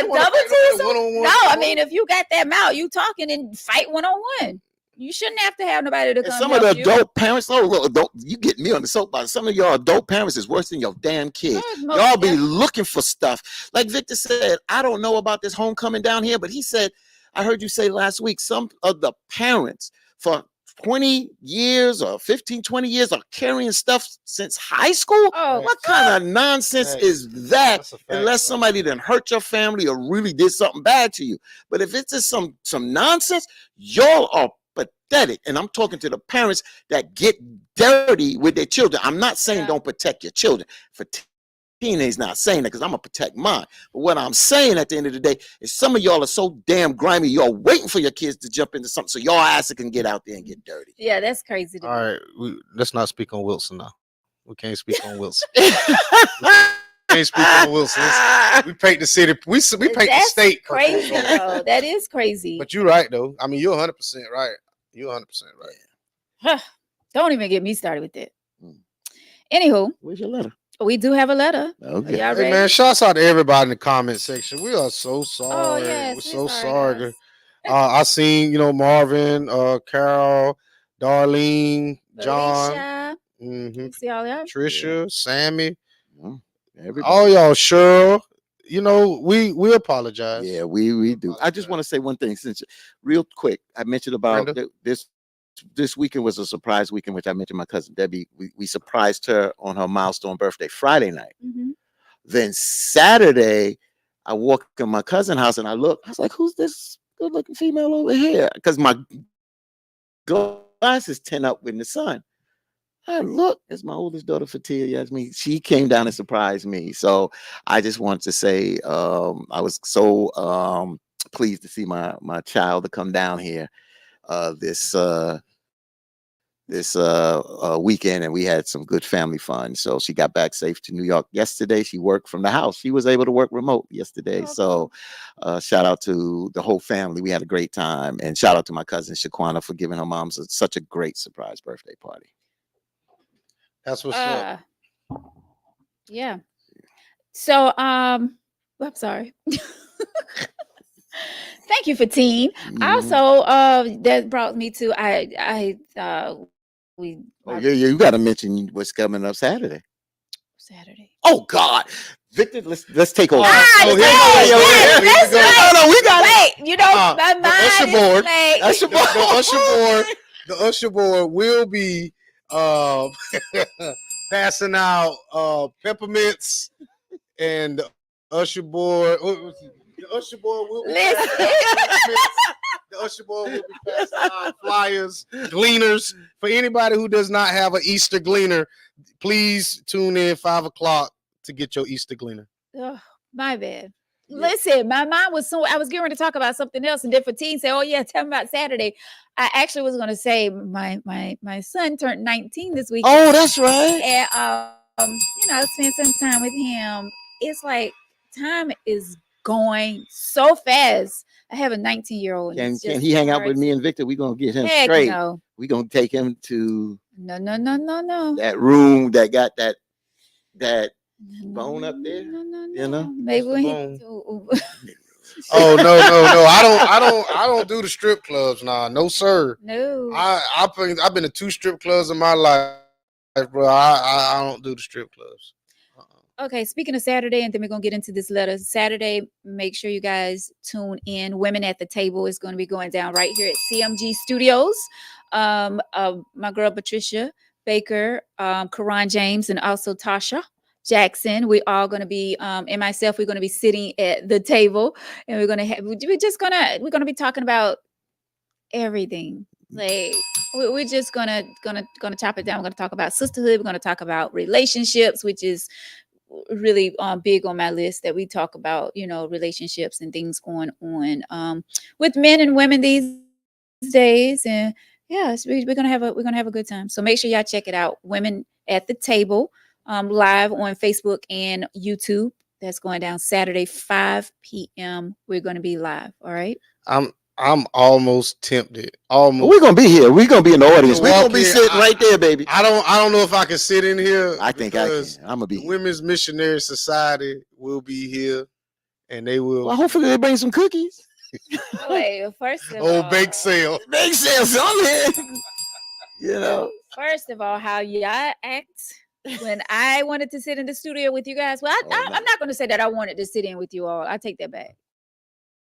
wanna double fight team? nobody one-on-one. No, I mean, if you got that mouth, you talking and fight one-on-one. You shouldn't have to have nobody to And come some of the help you. adult parents, look, you get me on the soapbox. Some of y'all adult parents is worse than your damn kids. Oh, most Y'all be definitely. looking for stuff. Like Victor said, I don't know about this homecoming down here, but he said, I heard you say last week, some of the parents for 20 years or 15, 20 years are carrying stuff since high school. Oh, What kind of nonsense Facts. is that? That's a fact, Unless bro. somebody done hurt your family or really did something bad to you. But if it's just some nonsense, y'all are pathetic. And I'm talking to the parents that get dirty with their children. I'm not saying don't protect your children. For teenagers, not saying that because I'm gonna protect mine. But what I'm saying at the end of the day is some of y'all are so damn grimy, y'all waiting for your kids to jump into something so y'all ass can get out there and get dirty. yeah, that's crazy. To All me. right, let's not speak on Wilson now. We can't speak on Wilson. Can't speak on Wilson. We paint the city. We paint the That's state. crazy, though. That is crazy. But you're right, though. I mean, you're 100% right. You're 100% right. Huh. Don't even get me started with that. Mm. Anywho, Where's your letter? we do have a letter. Okay. Y'all Hey, ready? man, shouts out to everybody in the comment section. We are so sorry. yes, We're so sorry, sorry. guys. I seen, Marvin, Carol, Darlene, John, Alicia, mhm, see all y'all. Trisha, Sammy, Mm, everybody. all y'all, Cheryl. We apologize. Yeah, we do. I just want to say one thing, since real quick, I mentioned about Brenda? this weekend was a surprise weekend, which I mentioned my cousin Debbie. We surprised her on her milestone birthday Friday night. Mhm. Then Saturday, I walked in my cousin's house and I was like, who's this good looking female over here? Because my glasses tint up in the sun. I look, it's my oldest daughter, Fatia Yasmin. She came down and surprised me. So I just want to say I was so pleased to see my child to come down here this weekend, and we had some good family fun. So she got back safe to New York yesterday. She worked from the house. She was able to work remote yesterday. Oh, so shout out to the whole family. We had a great time, and shout out to my cousin Shaquana for giving her mom such a great surprise birthday party. That's what's up. Yeah. So I'm sorry. Thank you, Fatine. Mhm. Also, that brought me to You got to mention what's coming up Saturday. Saturday. Oh God, Victor, let's take over. Oh, here we go. No, we got it. Wait, my the usher mind board. is like, Usher board. The usher board will be uh, passing out peppermints, and the usher boy. The usher boy will be passing out Listen. peppermints. The usher boy will be passing out flyers, gleaners. For anybody who does not have an Easter gleaner, please tune in 5 o'clock to get your Easter gleaner. Oh, my bad. Yeah. Listen, my mind was so I was getting ready to talk about something else, and then for teens say, "Oh yeah, tell me about Saturday." I actually was going to say my son turned 19 this weekend, Oh, that's right. and I spent some time with him. It's like time is going so fast. I have a 19-year-old, and it's Can just he hang out hard. with me and Victor? We're gonna get him Heck straight. no, We're gonna take him to no. that room that got that No, bone up there. no. You know? Maybe What's the when bone? he. Oh no! I don't do the strip clubs. Nah, no sir. No. I've been to 2 strip clubs in my life, bro. I don't do the strip clubs. Okay, speaking of Saturday, and then we're gonna get into this letter. Saturday, make sure you guys tune in. Women at the Table is going to be going down right here at CMG Studios. My girl Patricia Baker, Karan James, and also Tasha Jackson. We all going to be, and myself, we're going to be sitting at the table, and we're gonna be talking about everything. Like we're just gonna chop it down. We're gonna talk about sisterhood. We're gonna talk about relationships, which is really big on my list, that we talk about, relationships and things going on with men and women these days. And yeah, we're gonna have a good time. So make sure y'all check it out. Women at the Table, live on Facebook and YouTube. That's going down Saturday 5 p.m. We're going to be live. All right. I'm almost tempted. We're gonna be here. We're gonna be in the audience. We're gonna walk be in. sitting right there, baby. I don't know if I can sit in here. I think I can. because I'm gonna be the here. Women's Missionary Society will be here, and they will. Well, hopefully they bring some cookies. Wait, first of Oh, all, bake sale. Make sense, something. You know. first of all, how y'all act when I wanted to sit in the studio with you guys. Well, Oh, no. I'm not going to say that I wanted to sit in with you all. I take that back.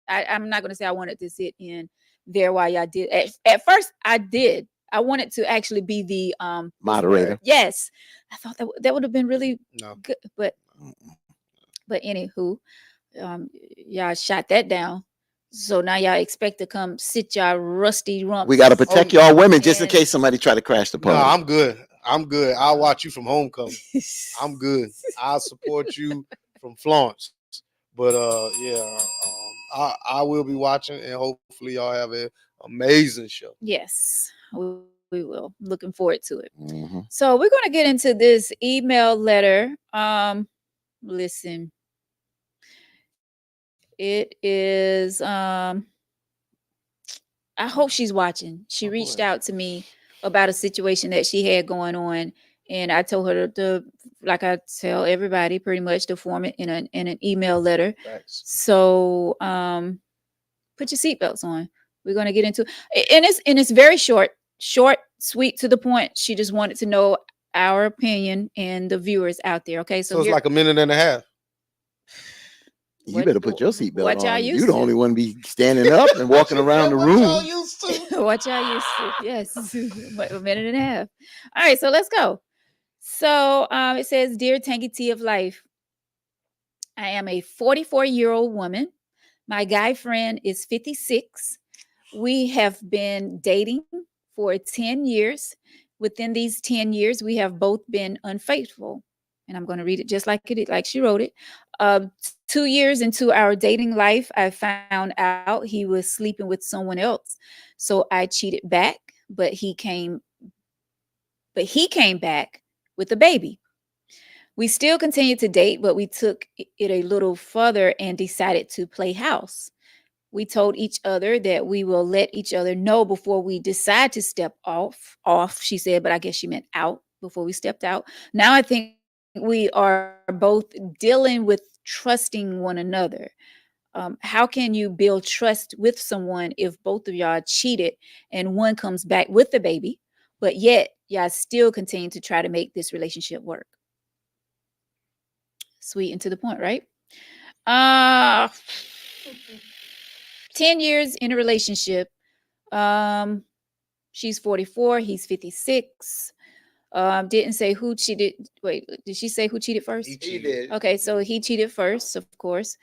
I'm not going to say I wanted to sit in there while y'all did. At first, I did. I wanted to actually be the Moderator. Yes, I thought that would have been really No. good. But anywho, y'all shot that down. So now y'all expect to come sit y'all rusty rumps. We gotta protect y'all women just in and- case somebody try to crash the No, party. I'm good. I'm good. I'll watch you from homecoming. I'm good. I'll support you from Florence. But yeah, I will be watching, and hopefully y'all have an amazing show. Yes, we will. Looking forward to it. Mhm. So we're going to get into this email letter. Listen, it is. I hope she's watching. She Oh, reached boy. out to me about a situation that she had going on, and I told her to, like I tell everybody, pretty much to form it in an email letter. Thanks. So put your seatbelts on. We're gonna get into and it's very short, sweet, to the point. She just wanted to know our opinion and the viewers out there. Okay, So it's like a minute and a half. You better put your seatbelt what y'all on. used You the to. only one be standing up and walking around the room. What y'all used to. Yes, a minute and a half. All right, so let's go. So it says, "Dear Tangy Tea of Life, I am a 44-year-old woman. My guy friend is 56. We have been dating for 10 years. Within these 10 years, we have both been unfaithful." And I'm going to read it just like she wrote it. 2 years into our dating life, I found out he was sleeping with someone else. So I cheated back, but he came back with a baby. We still continued to date, but we took it a little further and decided to play house. We told each other that we will let each other know before we decide to step off, she said, but I guess she meant out before we stepped out. Now I think we are both dealing with trusting one another. How can you build trust with someone if both of y'all cheated and one comes back with the baby, but yet y'all still continue to try to make this relationship work? Sweet and to the point, right? Uh 10 years in a relationship. Um, she's 44, he's 56. Didn't say who cheated. Wait, did she say who cheated He first? He cheated. did. Okay, so he cheated first, of course.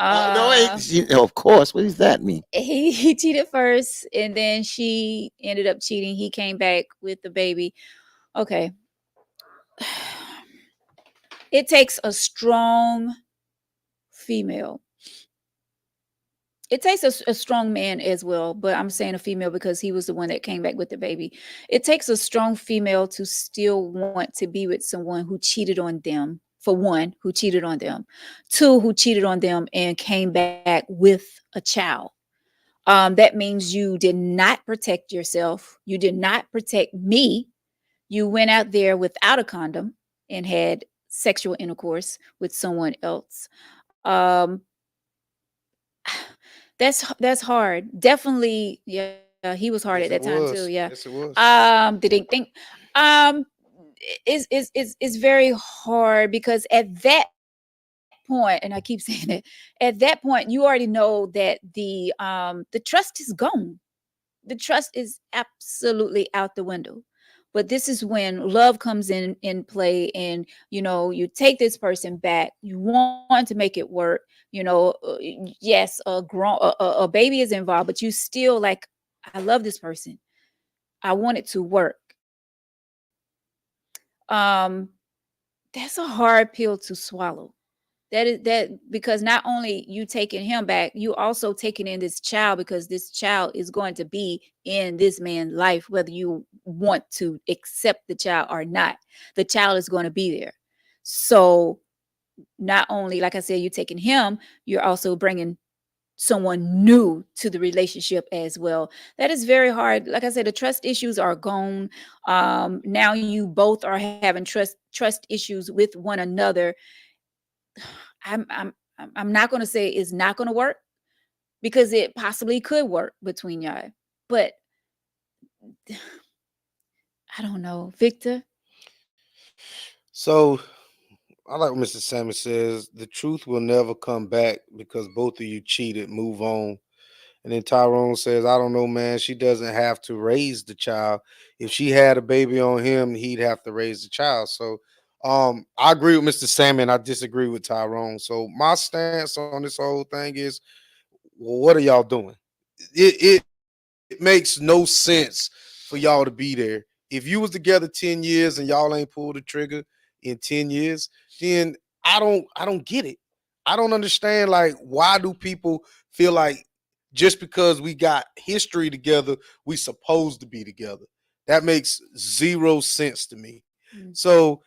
No, Uh, of course. What does that mean? he cheated first, and then she ended up cheating. He came back with the baby. Okay, it takes a strong female. It takes a strong man as well, but I'm saying a female because he was the one that came back with the baby. It takes a strong female to still want to be with someone who cheated on them. For one, who cheated on them, two, who cheated on them and came back with a child. That means you did not protect yourself. You did not protect me. You went out there without a condom and had sexual intercourse with someone else. That's hard. Definitely, yeah, he was hard at that Yes, time it too. Yeah. was. Yes, it was. Didn't think um is very hard because at that point, and I keep saying it, at that point, you already know that the trust is gone. The trust is absolutely out the window. But this is when love comes in play, and you take this person back. You want to make it work. Yes, a baby is involved, but you still like, I love this person. I want it to work. um that's a hard pill to swallow. That because not only you taking him back, you also taking in this child, because this child is going to be in this man's life, whether you want to accept the child or not. The child is going to be there. So not only, like I said, you taking him, you're also bringing someone new to the relationship as well. That is very hard. Like I said, the trust issues are gone. Now you both are having trust issues with one another. I'm not going to say it's not going to work, because it possibly could work between y'all. But I don't know, Victor. So I like what Mr. Salmon says. The truth will never come back because both of you cheated. Move on. And then Tyrone says, I don't know, man. She doesn't have to raise the child. If she had a baby on him, he'd have to raise the child. So I agree with Mr. Salmon. I disagree with Tyrone. So my stance on this whole thing is, well, what are y'all doing? It makes no sense for y'all to be there. If you was together 10 years and y'all ain't pulled the trigger in 10 years, then I don't get it. I don't understand, like, why do people feel like just because we got history together, we supposed to be together? That makes zero sense to me. Mm. So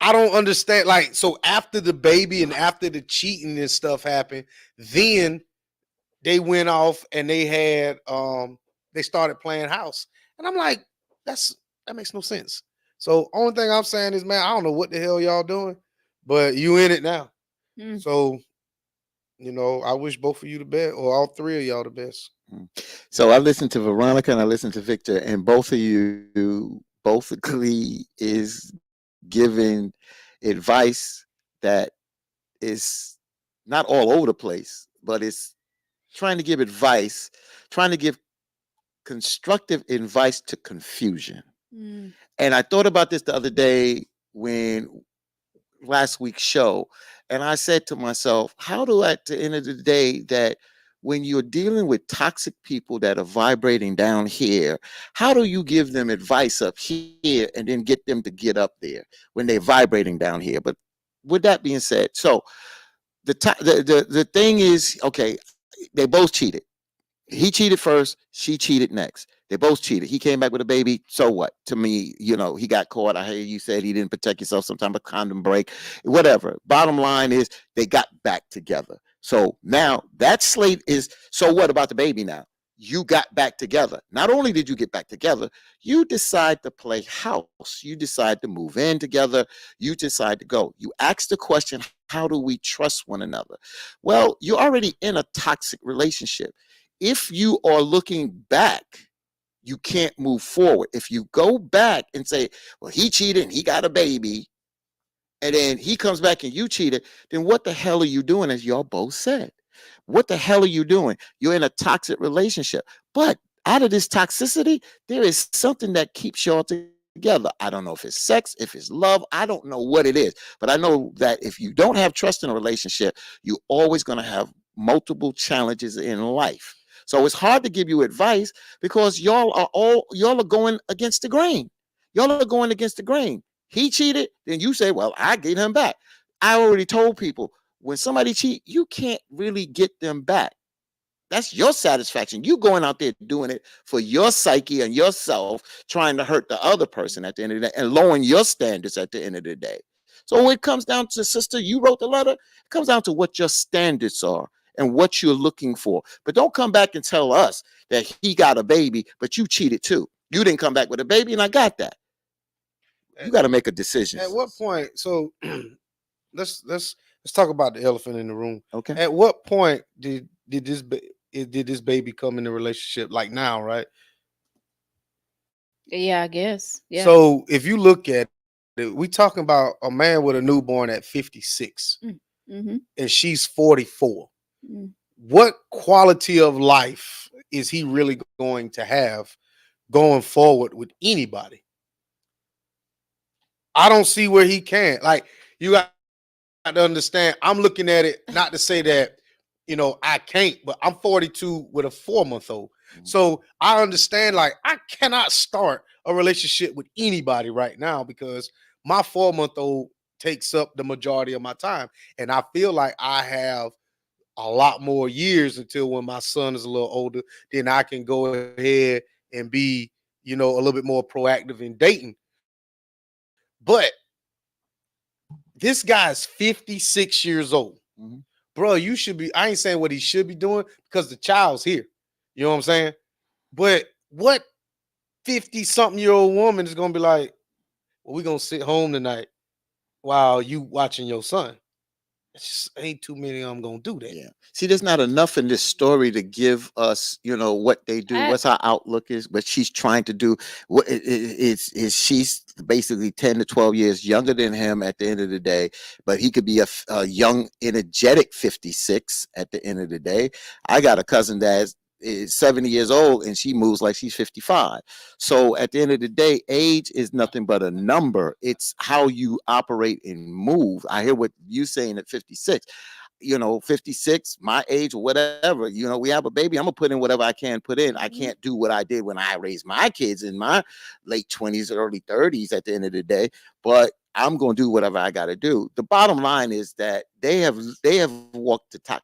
I don't understand. Like, so after the baby and after the cheating and stuff happened, then they went off and they started playing house. And I'm like, that's that makes no sense. So only thing I'm saying is, man, I don't know what the hell y'all doing, but you in it now. Mm. So, I wish both of you the best, or all three of y'all the best. Mm. So I listened to Veronica and I listened to Victor, and both of you both agree is giving advice that is not all over the place, but it's trying to give advice, trying to give constructive advice to confusion. Mm. And I thought about this the other day when last week's show, and I said to myself, how do I, at the end of the day, that when you're dealing with toxic people that are vibrating down here, how do you give them advice up here and then get them to get up there when they're vibrating down here? But with that being said, so the thing is, okay, they both cheated. He cheated first, she cheated next. They both cheated. He came back with a baby. So what? To me, he got caught. I hear you said he didn't protect himself, some type of condom break, whatever. Bottom line is they got back together. So now that slate is, so what about the baby now? You got back together. Not only did you get back together, you decide to play house. You decide to move in together. You decide to go. You ask the question, how do we trust one another? Well, you're already in a toxic relationship. If you are looking back, you can't move forward. If you go back and say, well, he cheated and he got a baby, and then he comes back and you cheated, then what the hell are you doing, as y'all both said? What the hell are you doing? You're in a toxic relationship. But out of this toxicity, there is something that keeps y'all together. together. I don't know if it's sex, if it's love. I don't know what it is. But I know that if you don't have trust in a relationship, you're always going to have multiple challenges in life. So it's hard to give you advice because y'all are going against the grain. Y'all are going against the grain. He cheated, then you say, "Well, I get him back." I already told people when somebody cheat, you can't really get them back. That's your satisfaction. You going out there doing it for your psyche and yourself, trying to hurt the other person at the end of the day and lowering your standards at the end of the day. So when it comes down to, sister, you wrote the letter, it comes down to what your standards are and what you're looking for. But don't come back and tell us that he got a baby, but you cheated too. You didn't come back with a baby, and I got that. You got to make a decision. At what point? So let's talk about the elephant in the room. Okay. At what point did this baby come in the relationship? Like now, right? Yeah, I guess. Yeah. So if you look at it, we talking about a man with a newborn at 56, Mm-hmm. and she's 44. Mm. What quality of life is he really going to have going forward with anybody? I don't see where he can. Like, you got to understand, I'm looking at it not to say that, I can't, but I'm 42 with a 4-month-old. So I understand, like, I cannot start a relationship with anybody right now because my 4-month-old takes up the majority of my time. And I feel like I have a lot more years until when my son is a little older, then I can go ahead and be, a little bit more proactive in dating. But this guy's 56 years old. Mhm. Bro, you should be, I ain't saying what he should be doing because the child's here. You know what I'm saying? But what 50 something year old woman is going to be like, well, we're going to sit home tonight while you watching your son? It's just ain't too many of them going to do that. Yeah. See, there's not enough in this story to give us, what they do, I what's our outlook is, what she's trying to do. What is she's basically 10 to 12 years younger than him at the end of the day, but he could be a young, energetic 56 at the end of the day. I got a cousin that's is 70 years old and she moves like she's 55. So at the end of the day, age is nothing but a number. It's how you operate and move. I hear what you saying at 56. 56, my age or whatever, we have a baby. I'm gonna put in whatever I can put in. I can't do what I did when I raised my kids in my late 20s, early 30s at the end of the day, but I'm gonna do whatever I gotta do. The bottom line is that they have walked the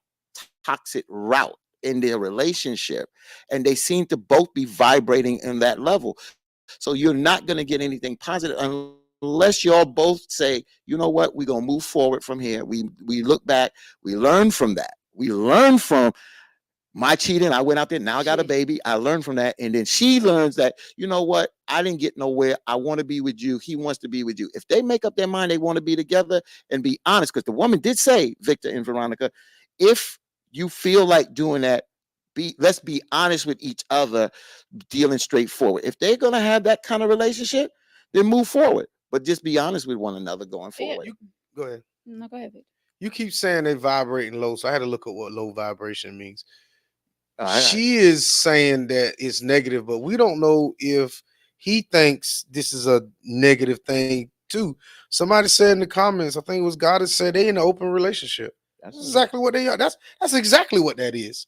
toxic route in their relationship, and they seem to both be vibrating in that level. So you're not going to get anything positive unless y'all both say, you know what, we're going to move forward from here. We look back, we learn from that. We learn from my cheating. I went out there, now I got a baby. I learned from that. And then she learns that, you know what, I didn't get nowhere. I want to be with you. He wants to be with you. If they make up their mind they want to be together and be honest, because the woman did say, Victor and Veronica, if you feel like doing that, let's be honest with each other, dealing straightforward. If they're gonna have that kind of relationship, then move forward. But just be honest with one another going Yeah. forward. Go ahead. No, go ahead. Vic. You keep saying they vibrating low, so I had to look up what low vibration means. I She is saying that it's negative, but we don't know if he thinks this is a negative thing too. Somebody said in the comments, I think it was God that said they in an open relationship. That's exactly what they are. That's exactly what that is.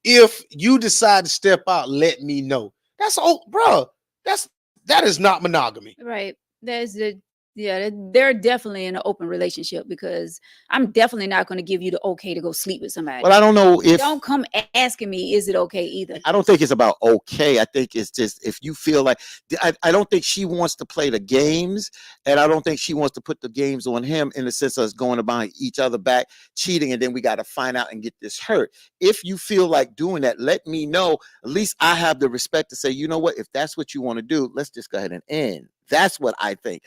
If you decide to step out, let me know. That's bro. That is not monogamy. Right. There's the Yeah, they're definitely in an open relationship because I'm definitely not going to give you the okay to go sleep with somebody. Well, I don't know if Don't come asking me, is it okay either? I don't think it's about okay. I think it's just if you feel like I don't think she wants to play the games, and I don't think she wants to put the games on him in the sense of us going behind each other back, cheating, and then we got to find out and get this hurt. If you feel like doing that, let me know. At least I have the respect to say, you know what, if that's what you want to do, let's just go ahead and end. That's what I think.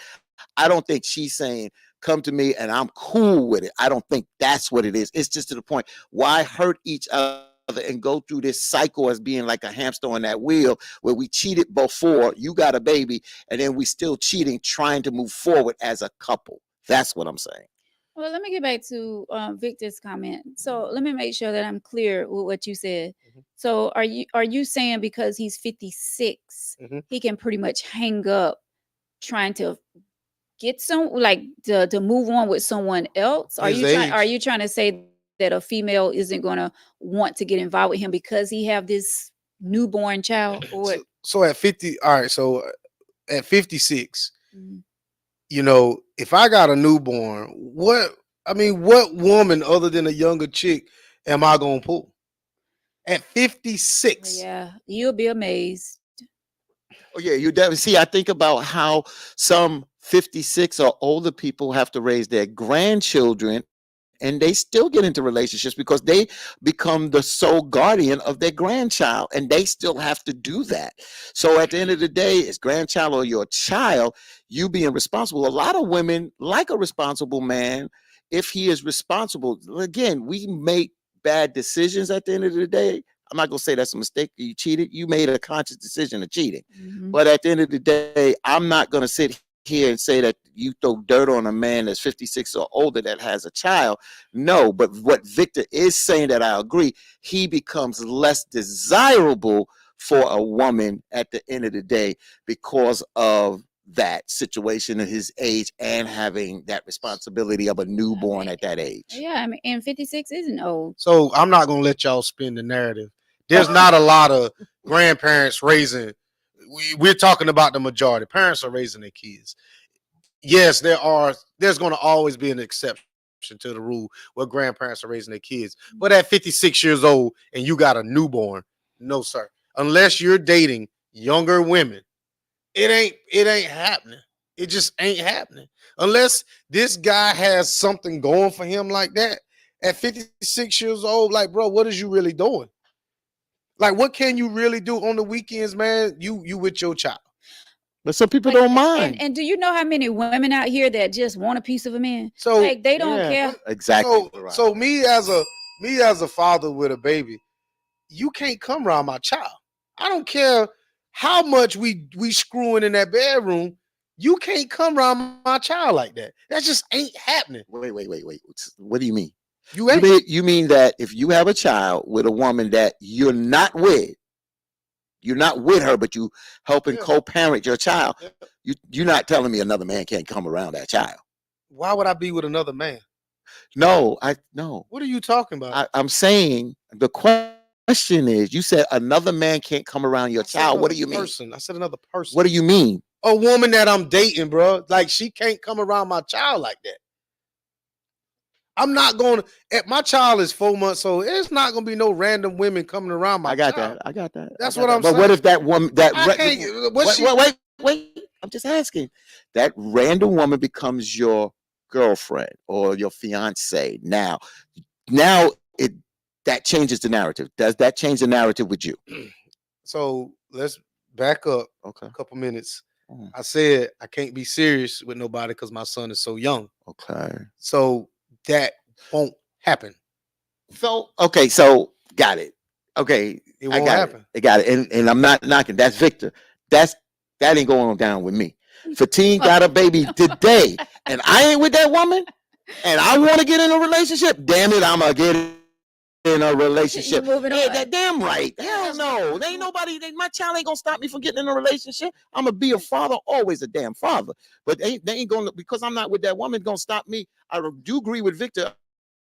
I don't think she's saying, come to me and I'm cool with it. I don't think that's what it is. It's just to the point. Why hurt each other and go through this cycle as being like a hamster on that wheel where we cheated before, you got a baby, and then we still cheating, trying to move forward as a couple. That's what I'm saying. Well, let me get back to Victor's comment. So let me make sure that I'm clear with what you said. Mhm. So are you saying because he's 56, Mhm. he can pretty much hang up trying to get some like to move on with someone else? His Are age. you trying to say that a female isn't going to want to get involved with him because he have this newborn child or what? So at 50, all right. So at 56, Mhm. if I got a newborn, what woman other than a younger chick am I gonna pull? At 56. Yeah, you'll be amazed. Oh yeah, you definitely see. I think about how some 56 or older people have to raise their grandchildren, and they still get into relationships because they become the sole guardian of their grandchild, and they still have to do that. So at the end of the day, it's grandchild or your child, you being responsible. A lot of women like a responsible man if he is responsible. Again, we make bad decisions at the end of the day. I'm not gonna say that's a mistake. You cheated. You made a conscious decision of cheating. Mhm. But at the end of the day, I'm not gonna sit here and say that you throw dirt on a man that's 56 or older that has a child. No, but what Victor is saying that I agree, he becomes less desirable for a woman at the end of the day because of that situation at his age and having that responsibility of a I newborn mean, at that age. yeah, I mean, and 56 isn't old. So I'm not gonna let y'all spin the narrative. There's not a lot of grandparents raising. We're talking about the majority. Parents are raising their kids. Yes, there's going to always be an exception to the rule where grandparents are raising their kids. But at 56 years old and you got a newborn, no sir. Unless you're dating younger women, it ain't happening. It just ain't happening. Unless this guy has something going for him like that at 56 years old, like bro, what is you really doing? Like what can you really do on the weekends, man? You with your child. But some people Like, don't mind. and do you know how many women out here that just want a piece of a man? So Like they don't Yeah, care. exactly. so me as a father with a baby, you can't come around my child. I don't care how much we screwing in that bedroom. You can't come around my child like that. That just ain't happening. Wait. What do you mean? You ain't. You mean that if you have a child with a woman that you're not with her, but you helping Yeah. co-parent your child, Yeah. you're not telling me another man can't come around that child. Why would I be with another man? No, no. What are you talking about? I'm saying the question is, you said another man can't come around your I said child. What another do you mean? person. I said another person. What do you mean? A woman that I'm dating, bro. Like she can't come around my child like that. I'm not going to. My child is 4 months old. It's not going to be no random women coming around my I got child. that. I got that. That's I got what that. I'm But saying. what if that woman I can't. wait. I'm just asking. That random woman becomes your girlfriend or your fiance. Now it that changes the narrative. Does that change the narrative with you? So let's back up Okay. a couple minutes. Mm. I said I can't be serious with nobody because my son is so young. Okay. So that won't happen. So okay, so got it. Okay, It I won't got happen. it. I got it. And I'm not knocking. That's Victor. That ain't going down with me. Fatine got a baby today, and I ain't with that woman, and I want to get in a relationship. Damn it, I'm gonna get in a relationship. You moving Hey, on. that damn right. Hell no. There ain't nobody. My child ain't gonna stop me from getting in a relationship. I'm gonna be a father, always a damn father. But they ain't gonna, because I'm not with that woman, gonna stop me. I do agree with Victor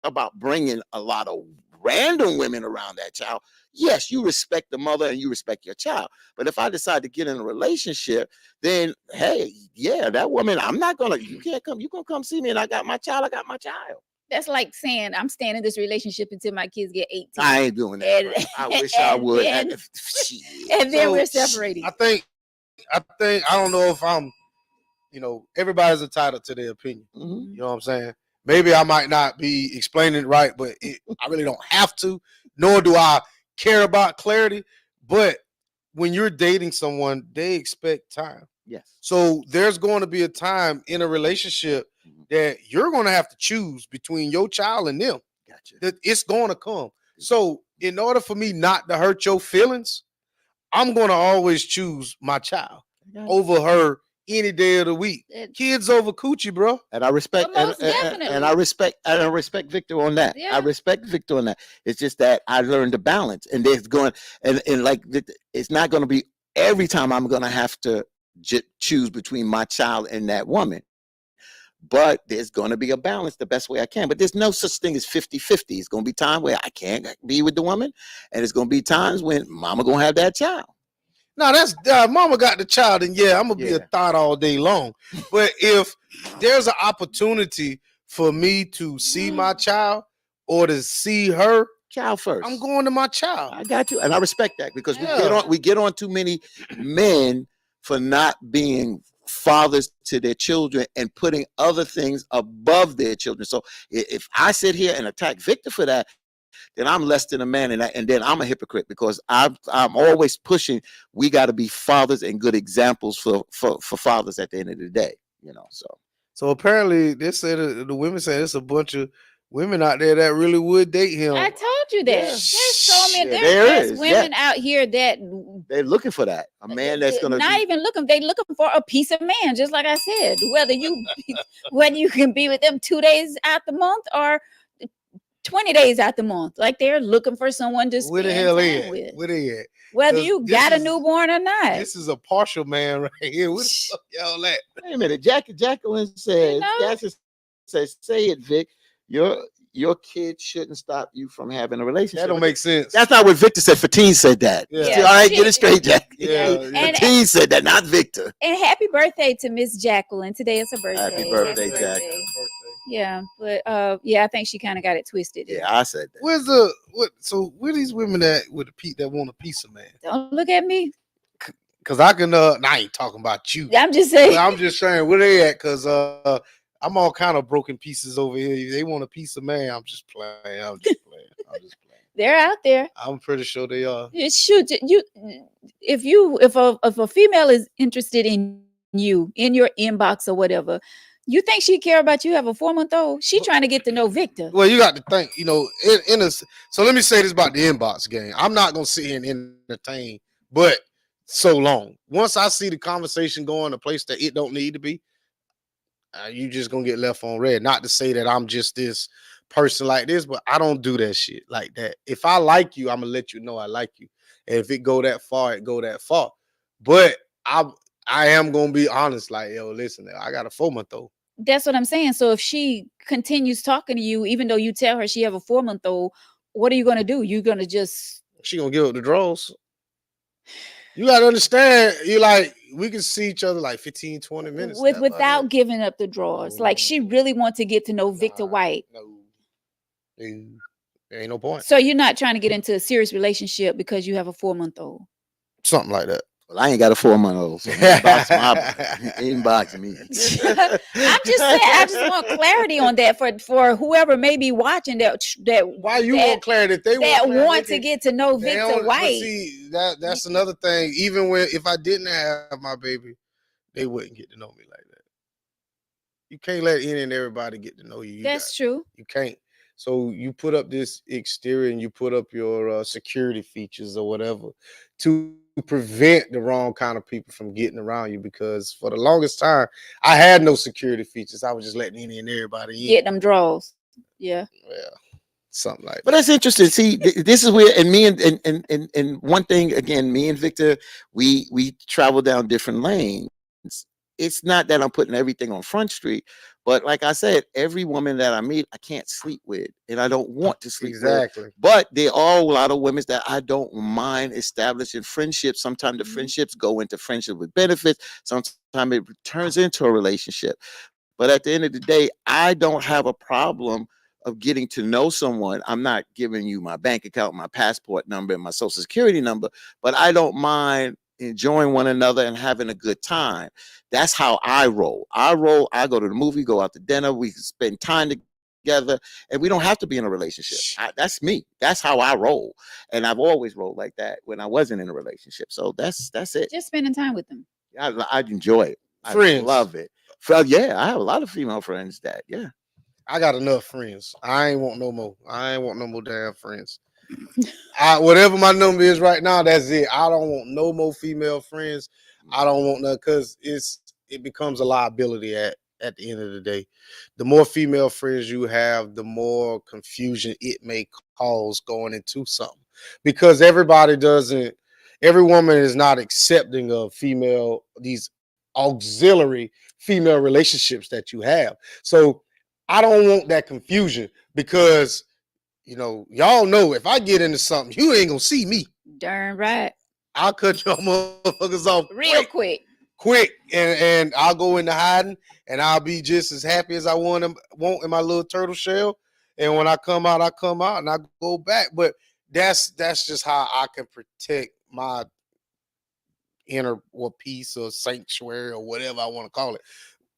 about bringing a lot of random women around that child. Yes, you respect the mother and you respect your child. But if I decide to get in a relationship, then hey, yeah, that woman, I'm not gonna, you can't come, you gonna come see me and I got my child. That's like saying I'm staying in this relationship until my kids get 18. I ain't doing that. And- bro. I wish I and would. then- Shit. and then So, we're separating. I think I don't know if I'm. Everybody's entitled to their opinion. Mhm. You know what I'm saying? Maybe I might not be explaining it right, but I really don't have to, nor do I care about clarity. But when you're dating someone, they expect time. Yes. So there's going to be a time in a relationship that you're going to have to choose between your child and them. Gotcha. That it's going to come. So in order for me not to hurt your feelings, I'm going to always choose my child over her any day of the week. Kids over coochie, bro. And I respect Well, most definitely. and I respect Victor on that. Yeah. I respect Victor on that. It's just that I learned to balance, and there's going and like it's not going to be every time I'm going to have to choose between my child and that woman. But there's going to be a balance the best way I can. But there's no such thing as 50-50. It's going to be time where I can't be with the woman, and it's going to be times when mama going to have that child. No, that's mama got the child, and yeah, I'm gonna be a thought all day long. But if there's an opportunity for me to see my child or to see her, Child first. I'm going to my child. I got you, and I respect that because Yeah. we get on too many men for not being fathers to their children and putting other things above their children. So if I sit here and attack Victor for that, then I'm less than a man, and then I'm a hypocrite because I'm always pushing. We got to be fathers and good examples for fathers at the end of the day. So apparently, they said the women say there's a bunch of women out there that really would date him. I told you that. Yeah. There's so many. Yeah, There's women out here that they're looking for that. A man that's gonna not even looking. They looking for a piece of man, just like I said. Whether you can be with them 2 days out the month or 20 days out the month, like they're looking for someone to spend time with. Where they at? Whether you got a newborn or not. This is a partial man right here. What the fuck y'all at? Wait a minute. Jacqueline says, says, say it, Vic. Your kid shouldn't stop you from having a relationship. That don't make sense. That's not what Victor said. Fatine said that. Yeah. All right, get it straight, Jack. Yeah. Fatine said that, not Victor. And happy birthday to Miss Jacqueline. Today is her birthday. Happy birthday, Jacqueline. Yeah, but I think she kind of got it twisted. Yeah, I said that. Where these women that want a piece of man? Don't look at me. Cause I can I ain't talking about you. I'm just saying. I'm just saying where they at, cause I'm all kind of broken pieces over here. They want a piece of man. I'm just playing. They're out there. I'm pretty sure they are. It should if a female is interested in you in your inbox or whatever, you think she care about you have a 4-month-old? She trying to get to know Victor. Well, you got to think, so let me say this about the inbox game. I'm not gonna sit here and entertain, but so long. Once I see the conversation going a place that it don't need to be, you just gonna get left on red. Not to say that I'm just this person like this, but I don't do that shit like that. If I like you, I'm gonna let you know I like you. And if it go that far, it go that far. But I am gonna be honest, like, yo, listen, I got a 4-month-old. That's what I'm saying. So if she continues talking to you, even though you tell her she have a 4-month-old, what are you gonna do? You're gonna she gonna give up the draws. You gotta understand, we can see each other like 15, 20 minutes. Without giving up the drawers. Like she really wants to get to know Victor White. No. There ain't no point. So you're not trying to get into a serious relationship because you have a 4-month-old. Something like that. Well, I ain't got a 4-month-old, so inbox me. I'm just saying, I just want clarity on that for whoever may be watching that. Why you want clarity? If they want to get to know Victor White. See, that's another thing. Even if I didn't have my baby, they wouldn't get to know me like that. You can't let any and everybody get to know you. That's true. You can't. So you put up this exterior and you put up your security features or whatever to prevent the wrong kind of people from getting around you, because for the longest time I had no security features. I was just letting any and everybody in. Get them draws. Yeah. Well, something like that. But that's interesting. See, this is where, and me and one thing again, me and Victor, we travel down different lanes. It's not that I'm putting everything on Front Street, but like I said, every woman that I meet, I can't sleep with, and I don't want to sleep with. But there are a lot of women that I don't mind establishing friendships. Sometimes the friendships go into friendship with benefits. Sometimes it turns into a relationship. But at the end of the day, I don't have a problem of getting to know someone. I'm not giving you my bank account, my passport number, and my social security number, but I don't mind enjoying one another and having a good time. That's how I roll. I go to the movie, go out to dinner, we spend time together, and we don't have to be in a relationship. That's me. That's how I roll. And I've always rolled like that when I wasn't in a relationship. So that's it. Just spending time with them. I enjoy it. Friends. I love it. Yeah, I have a lot of female friends that, yeah. I got enough friends. I ain't want no more. I ain't want no more damn friends. Whatever my number is right now, that's it. I don't want no more female friends. I don't want none, because it becomes a liability at the end of the day. The more female friends you have, the more confusion it may cause going into something, because every woman is not accepting of these auxiliary female relationships that you have. So I don't want that confusion because y'all know if I get into something, you ain't gonna see me. Darn right. I'll cut your motherfuckers off Real quick. and I'll go into hiding, and I'll be just as happy as I want in my little turtle shell. And when I come out, and I go back. But that's just how I can protect my inner or peace or sanctuary or whatever I want to call it.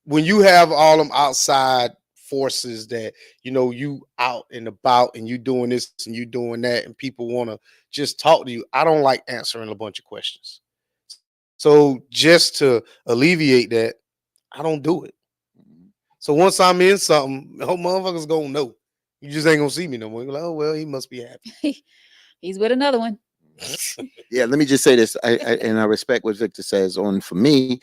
When you have all them outside forces that you out and about and you doing this and you doing that and people want to just talk to you, I don't like answering a bunch of questions. So just to alleviate that, I don't do it. So once I'm in something, the whole motherfuckers gonna know. You just ain't gonna see me no more. You're like, oh well, he must be happy. He's with another one. Yeah, let me just say this. And I respect what Victor says. On for me,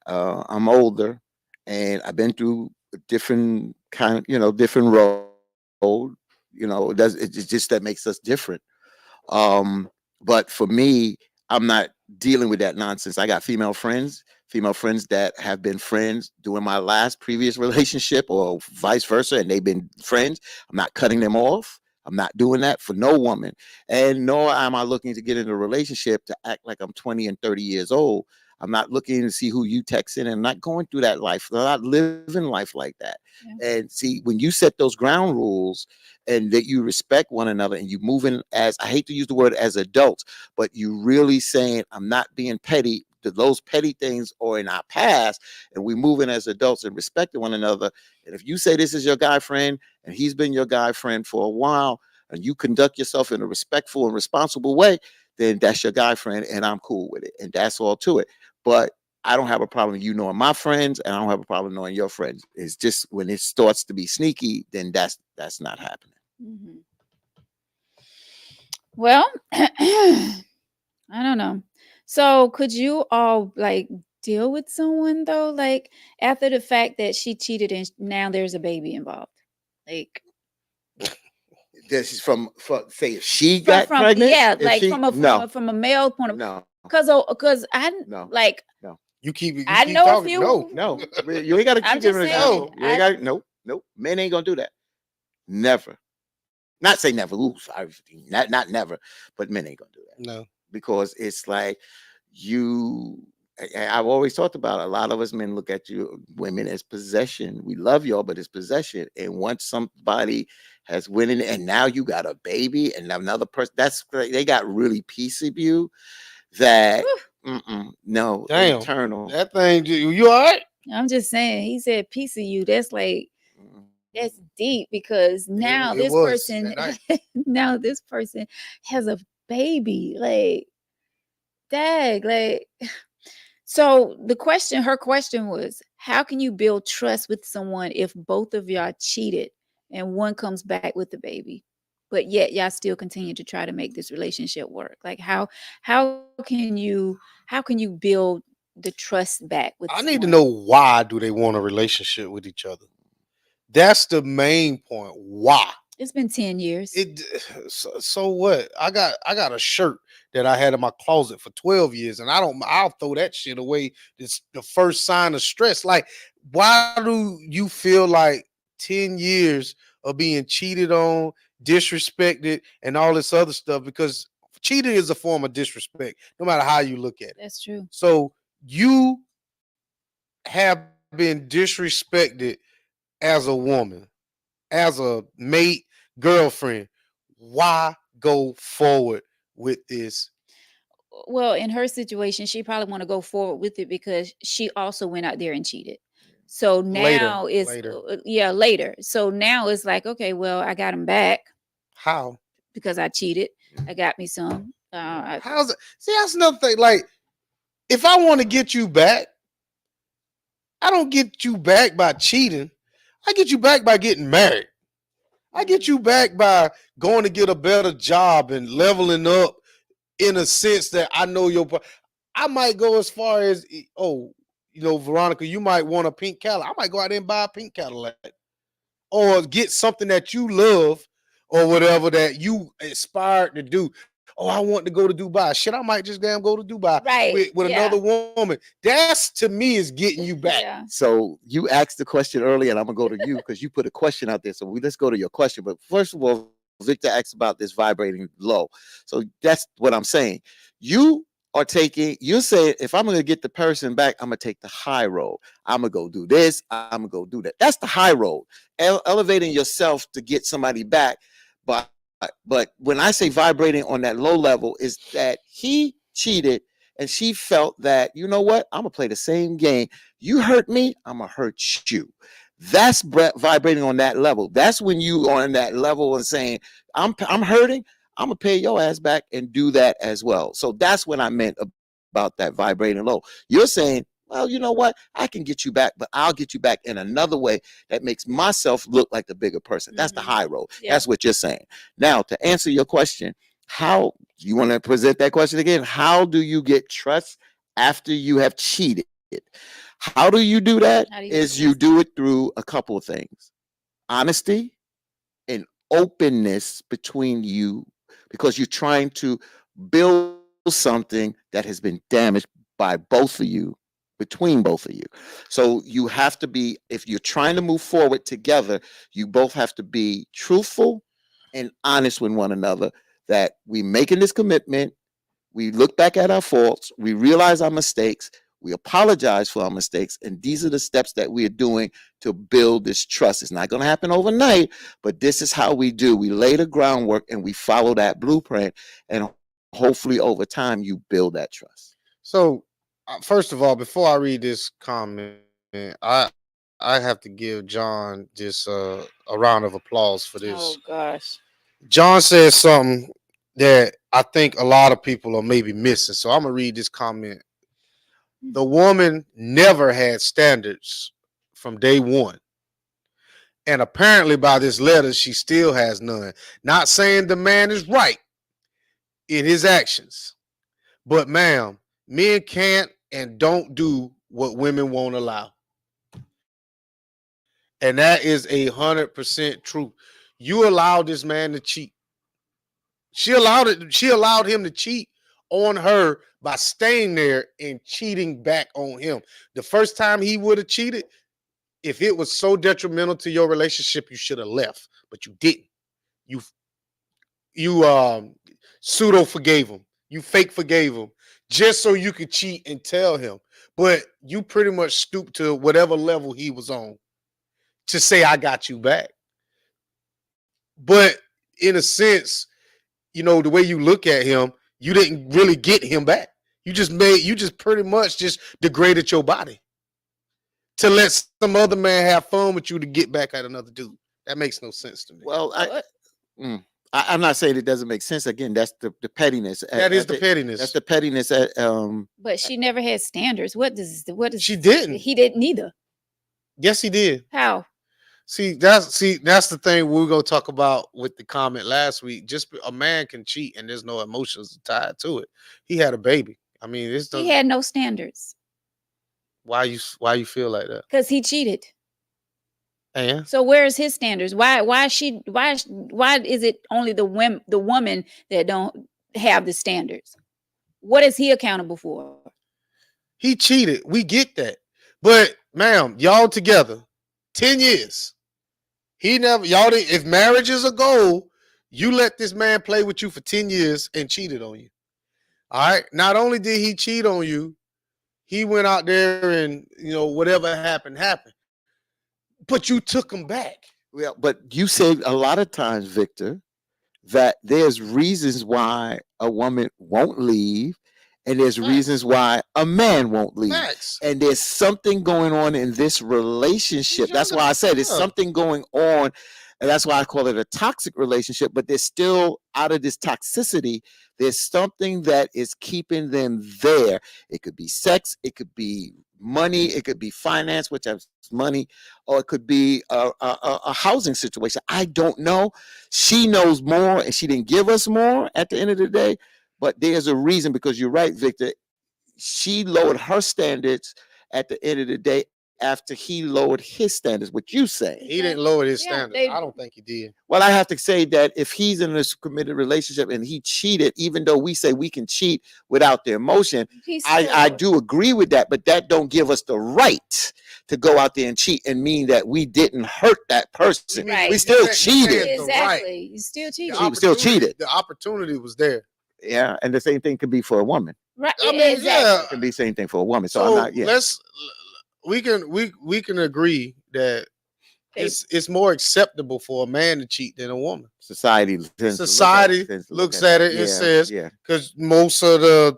I'm older, and I've been through a different kind of, different road. It's just that makes us different. But for me, I'm not dealing with that nonsense. I got female friends that have been friends during my last previous relationship or vice versa, and they've been friends. I'm not cutting them off. I'm not doing that for no woman. And nor am I looking to get into a relationship to act like I'm 20 and 30 years old. I'm not looking to see who you texting, and I'm not going through that life. I'm not living life like that. Yeah. And see, when you set those ground rules and that you respect one another and you move in as, I hate to use the word as adults, but you really saying, I'm not being petty. Those petty things are in our past, and we move in as adults and respecting one another. And if you say this is your guy friend and he's been your guy friend for a while, and you conduct yourself in a respectful and responsible way, then that's your guy friend, and I'm cool with it. And that's all to it. But I don't have a problem you knowing my friends, and I don't have a problem knowing your friends. It's just when it starts to be sneaky, then that's not happening. Mm-hmm. Well, I don't know. So could you all like deal with someone though, like after the fact that she cheated and now there's a baby involved? Like this is from say if she got pregnant, yeah, like from a male point of no, because I no, like no. You keep I know talking. a few. No, you ain't got to keep giving an example. You ain't got nope. Men ain't gonna do that. Never. Not say never. Ooh, sorry, not never, but men ain't gonna do that. No, because it's like I've always talked about a lot of us men look at you women as possession. We love y'all, but it's possession. And once somebody has went in and now you got a baby and another person, they got really piece of you that no. Damn. Internal. That thing, you all right? I'm just saying, he said piece of you. That's like that's deep because now this person now this person has a baby. Like dag, like so her question was, how can you build trust with someone if both of y'all cheated and one comes back with the baby, but yet y'all still continue to try to make this relationship work? Like how can you build the trust back with I someone? need to know, why do they want a relationship with each other? That's the main point. Why? It's been 10 years. So what? I got a shirt that I had in my closet for 12 years, and I'll throw that shit away. It's the first sign of stress. Like, why do you feel like 10 years of being cheated on, disrespected, and all this other stuff? Because cheating is a form of disrespect, no matter how you look at it. That's true. So you have been disrespected as a woman, as a mate, girlfriend. Why go forward with this? Well, in her situation, she probably want to go forward with it because she also went out there and cheated. So now later. So now it's like, okay, well, I got him back. How? Because I cheated. I got me some. How's it? See, that's another thing. Like, if I want to get you back, I don't get you back by cheating. I get you back by getting married. I get you back by going to get a better job and leveling up, in a sense that I know I might go as far as, Veronica, you might want a pink Cadillac. I might go out there and buy a pink Cadillac, or get something that you love or whatever that you aspired to do. Oh, I want to go to Dubai. Shit, I might just damn go to Dubai Right. with Yeah. another woman. That's to me is getting you back. Yeah. So you asked the question earlier, and I'm gonna go to you because you put a question out there. So let's go to your question. But first of all, Victor asked about this vibrating low. So that's what I'm saying. You are taking. You're saying if I'm gonna get the person back, I'm gonna take the high road. I'm gonna go do this. I'm gonna go do that. That's the high road. Elevating yourself to get somebody back. But when I say vibrating on that low level, is that he cheated and she felt that, you know what, I'm gonna play the same game. You hurt me, I'm gonna hurt you. That's vibrating on that level. That's when you are on that level and saying, I'm hurting, I'm gonna pay your ass back and do that as well. So that's what I meant about that vibrating low. You're saying, well, you know what, I can get you back, but I'll get you back in another way that makes myself look like the bigger person. That's the high road. Yeah. That's what you're saying. Now, to answer your question, how you want to present that question again? How do you get trust after you have cheated? How do you do that? How do you Is get you trust? do it through a couple of things: honesty and openness between you, because you're trying to build something that has been damaged by both of you, between both of you. So you have to be, if you're trying to move forward together, you both have to be truthful and honest with one another, that we making this commitment, we look back at our faults, we realize our mistakes, we apologize for our mistakes, and these are the steps that we are doing to build this trust. It's not going to happen overnight, but this is how we do. We lay the groundwork and we follow that blueprint, and hopefully over time you build that trust. So, first of all, before I read this comment, I have to give John just a round of applause for this. Oh gosh. John says something that I think a lot of people are maybe missing. So I'm gonna read this comment. The woman never had standards from day one. And apparently, by this letter, she still has none. Not saying the man is right in his actions, but ma'am, men can't and don't do what women won't allow. And that is 100% true. You allowed this man to cheat. She allowed him to cheat on her by staying there and cheating back on him. The first time he would have cheated, if it was so detrimental to your relationship, you should have left, but you didn't. You you pseudo forgave him. You fake forgave him just so you could cheat and tell him. But you pretty much stooped to whatever level he was on to say I got you back. But in a sense, the way you look at him, you didn't really get him back. You just pretty much just degraded your body to let some other man have fun with you to get back at another dude. That makes no sense to me. Well, mm, I'm not saying it doesn't make sense. Again, that's the pettiness. That is the pettiness. That's the pettiness. But she never had standards. What does She didn't. he didn't either? Yes, he did. How? That's the thing we're gonna talk about with the comment last week. Just a man can cheat and there's no emotions tied to it. He had a baby. I mean, this He doesn't. had no standards Why you feel like that? because he cheated. And So where is his standards? Why is it only the woman that don't have the standards? What is he accountable for? he cheated. We get that, but ma'am, y'all together 10 years. He never y'all. If marriage is a goal, you let this man play with you for 10 years and cheated on you. All right. Not only did he cheat on you, he went out there and whatever happened. But you took him back. well, but you say a lot of times, Victor, that there's reasons why a woman won't leave, and there's Facts. reasons why a man won't leave. Facts. And there's something going on in this relationship. That's why I said there's something going on. And that's why I call it a toxic relationship. But there's still, out of this toxicity, there's something that is keeping them there. It could be sex, it could be money, it could be finance, which has money, or it could be a housing situation. I don't know. She knows more, and she didn't give us more at the end of the day. But there's a reason, because you're right, Victor. She lowered her standards at the end of the day, after he lowered his standards. What you saying? He didn't lower his Yeah, standards. I don't think he did. Well, I have to say that if he's in this committed relationship and he cheated, even though we say we can cheat without the emotion, he's I still, do agree with that, but that don't give us the right to go out there and cheat and mean that we didn't hurt that person. Right. We still You said cheated. the right. exactly. You still The cheated. She was still opportunity- cheated. The opportunity was there. Yeah, and the same thing could be for a woman. Right. I mean, exactly. yeah. It can be the same thing for a woman. So, So I'm not. Yeah, let's we can agree that They- it's more acceptable for a man to cheat than a woman. society tends to look Society tends to looks look at it and yeah, says, yeah. because most of the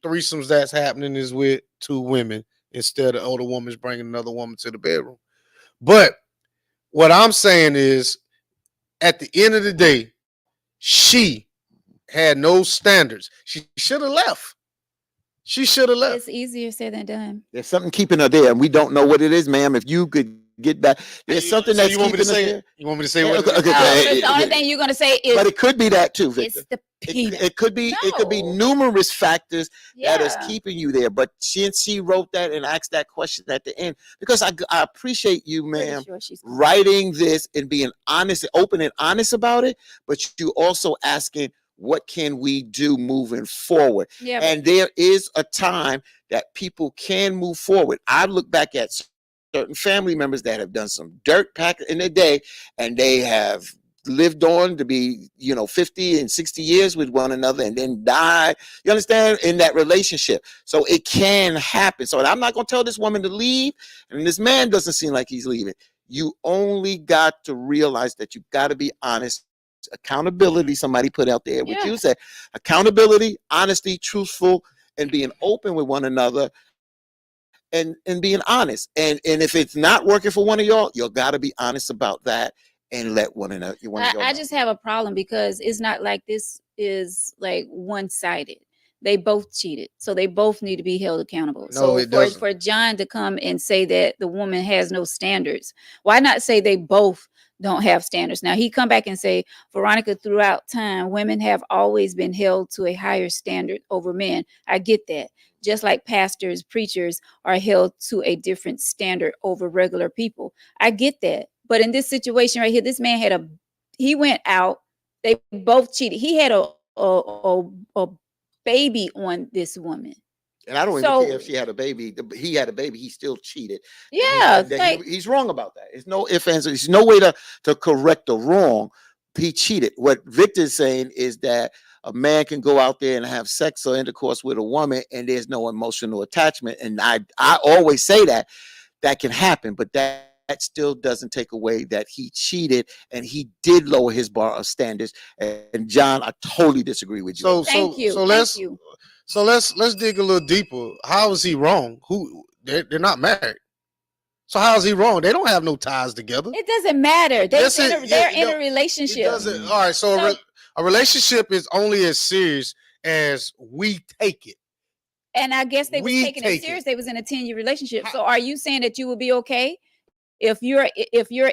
threesomes that's happening is with two women instead of the woman's bringing another woman to the bedroom. But what I'm saying is, at the end of the day, she had no standards. She should have left. She should have left. It's easier said than done. There's something keeping her there, and we don't know what it is, ma'am. If you could get back, there's something So that's you want me keeping to her say there. it? You want me to say Yeah, what? okay, it is? okay, No, okay. but the only thing you're gonna say is But it could be that too, Victor. it's the It, peanut. it could be it could be No. numerous factors that is Yeah. keeping you there. But since she wrote that and asked that question at the end, because I appreciate you, Pretty ma'am, sure she's writing this and being honest, open and honest about it, but you also asking what can we do moving forward. Yeah, And there is a time that people can move forward. I look back at certain family members that have done some dirt pack in their day, and they have lived on to be 50 and 60 years with one another and then die, you understand, in that relationship. So it can happen. So I'm not going to tell this woman to leave, and this man doesn't seem like he's leaving. You only got to realize that you got to be honest. Accountability, somebody put out there, what Yeah. you said, accountability, honesty, truthful, and being open with one another, and being honest. And if it's not working for one of y'all got to be honest about that and let one of y'all I know. just have a problem because it's not like this is like one-sided. They both cheated, so they both need to be held accountable. No, So it doesn't. for John to come and say that the woman has no standards, why not say they both don't have standards? Now he come back and say, Veronica, throughout time, women have always been held to a higher standard over men. I get that. Just like pastors, preachers are held to a different standard over regular people. I get that. But in this situation right here, this man he went out, they both cheated. He had a baby on this woman. And I don't So- even care if she had a baby. He had a baby. He still cheated. Yeah, And like, he's wrong about that. There's no ifs, ands. There's no way to correct the wrong. He cheated. What Victor's saying is that a man can go out there and have sex or intercourse with a woman, and there's no emotional attachment. And I always say that can happen, but that still doesn't take away that he cheated and he did lower his bar of standards. And John, I totally disagree with you. So thank you. so let's dig a little deeper. How is he wrong? They're not married. So how is he wrong? They don't have no ties together. it doesn't matter. Yes, They're in no, a relationship. It doesn't. All right. So a relationship is only as serious as we take it. And I guess they was We taking take it serious. it. They was in a 10-year relationship. So are you saying that you would be okay if you're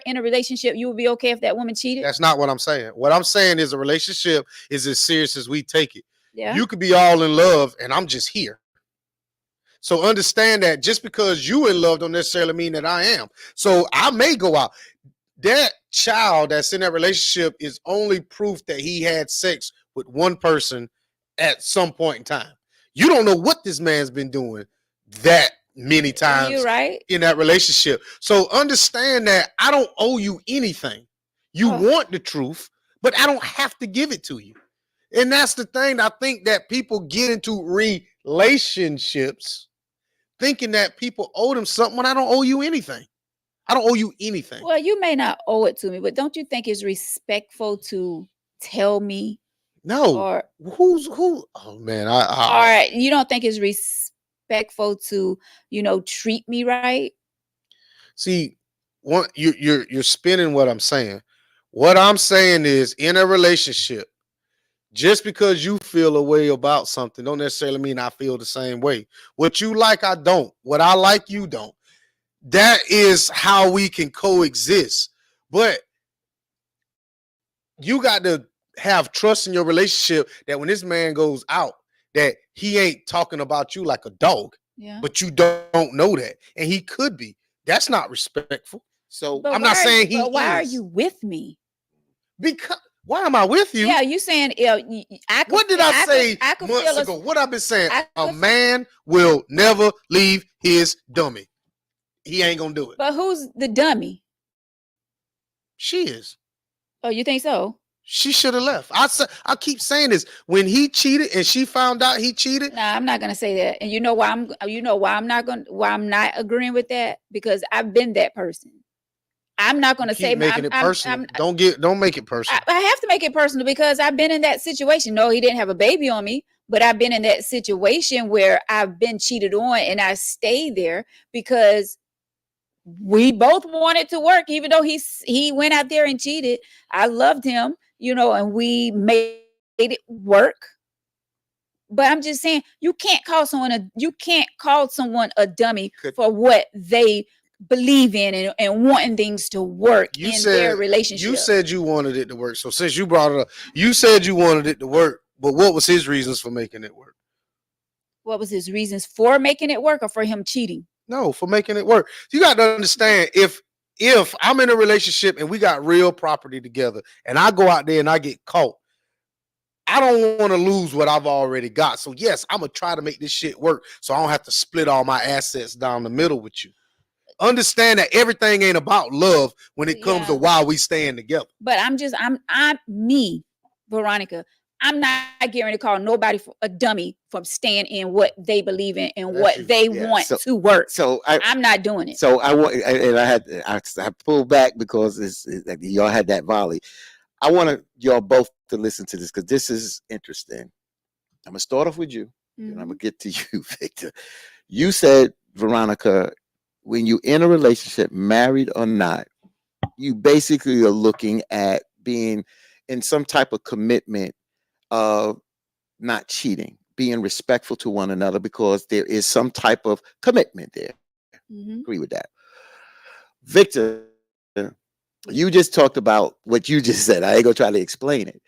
in a relationship? You would be okay if that woman cheated? That's not what I'm saying. What I'm saying is a relationship is as serious as we take it. Yeah. You could be all in love, and I'm just here. So understand that just because you in love don't necessarily mean that I am. So I may go out. That child that's in that relationship is only proof that he had sex with one person at some point in time. You don't know what this man's been doing that many times You're right. in that relationship. So understand that I don't owe you anything. You Oh. want the truth, but I don't have to give it to you. And that's the thing. I think that people get into relationships thinking that people owe them something when I don't owe you anything. I don't owe you anything. Well, you may not owe it to me, but don't you think it's respectful to tell me? No. Or Who? Oh man, all right, you don't think it's respectful to, treat me right? see. You're spinning what I'm saying. What I'm saying is, in a relationship, just because you feel a way about something don't necessarily mean I feel the same way. What you like, I don't. What I like, you don't. That is how we can coexist. But you got to have trust in your relationship that when this man goes out, that he ain't talking about you like a dog. Yeah. But you don't know that. And he could be. That's not respectful. So But I'm not saying he why are is. you with me? Because why am I with you? Yeah, you saying I could. What did I say I could months feel ago? What I've been saying? I A could, man will never leave his dummy. He ain't gonna do it. but who's the dummy? She is. Oh, you think so? She should have left. I keep saying this. When he cheated and she found out he cheated, Nah, I'm not gonna say that. And you know why I'm not agreeing with that, because I've been that person. I'm not you gonna keep say making it personal. Don't make it personal. I have to make it personal because I've been in that situation. No, he didn't have a baby on me, but I've been in that situation where I've been cheated on and I stayed there because we both wanted to work, even though he went out there and cheated. I loved him, and we made it work. But I'm just saying, you can't call someone a dummy for what they believe in and wanting things to work their relationship. You said you wanted it to work. So since you brought it up, you said you wanted it to work. But what was his reasons for making it work? What was his reasons for making it work, or for him cheating? No, for making it work. You got to understand, if I'm in a relationship and we got real property together and I go out there and I get caught, I don't want to lose what I've already got. So yes, I'm going to try to make this shit work so I don't have to split all my assets down the middle with you. Understand that everything ain't about love when it comes to why we staying together. But I'm me, Veronica. I'm not getting to call nobody a dummy from staying in what they believe in and what they want to work. So I'm not doing it. So I pulled back because y'all had that volley. I want y'all both to listen to this because this is interesting. I'm gonna start off with you, and I'm gonna get to you, Victor. You said, Veronica, when you in a relationship, married or not, you basically are looking at being in some type of commitment of not cheating, being respectful to one another, because there is some type of commitment there. Agree with that. Victor, you just talked about what you just said. I ain't gonna try to explain it.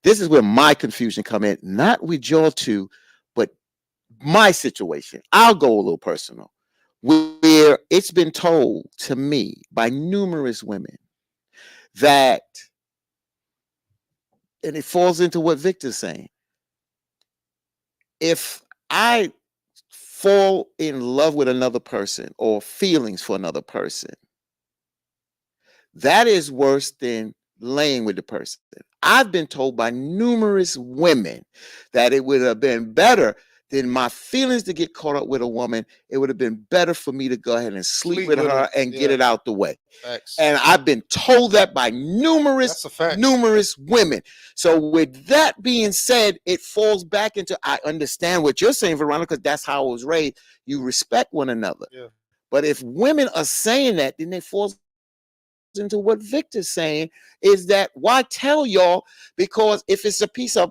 This is where my confusion come in, not with your two, but my situation. I'll go a little personal, where it's been told to me by numerous women that, and it falls into what Victor's saying, if I fall in love with another person or feelings for another person, that is worse than laying with the person. I've been told by numerous women that it would have been better than my feelings to get caught up with a woman. It would have been better for me to go ahead and sleep with her and get it out the way. Facts. And I've been told that by numerous women. So with that being said, it falls back into, I understand what you're saying, Veronica, because that's how I was raised. You respect one another. Yeah. But if women are saying that, then it falls into what Victor's saying, is that why tell y'all? Because if it's a piece of,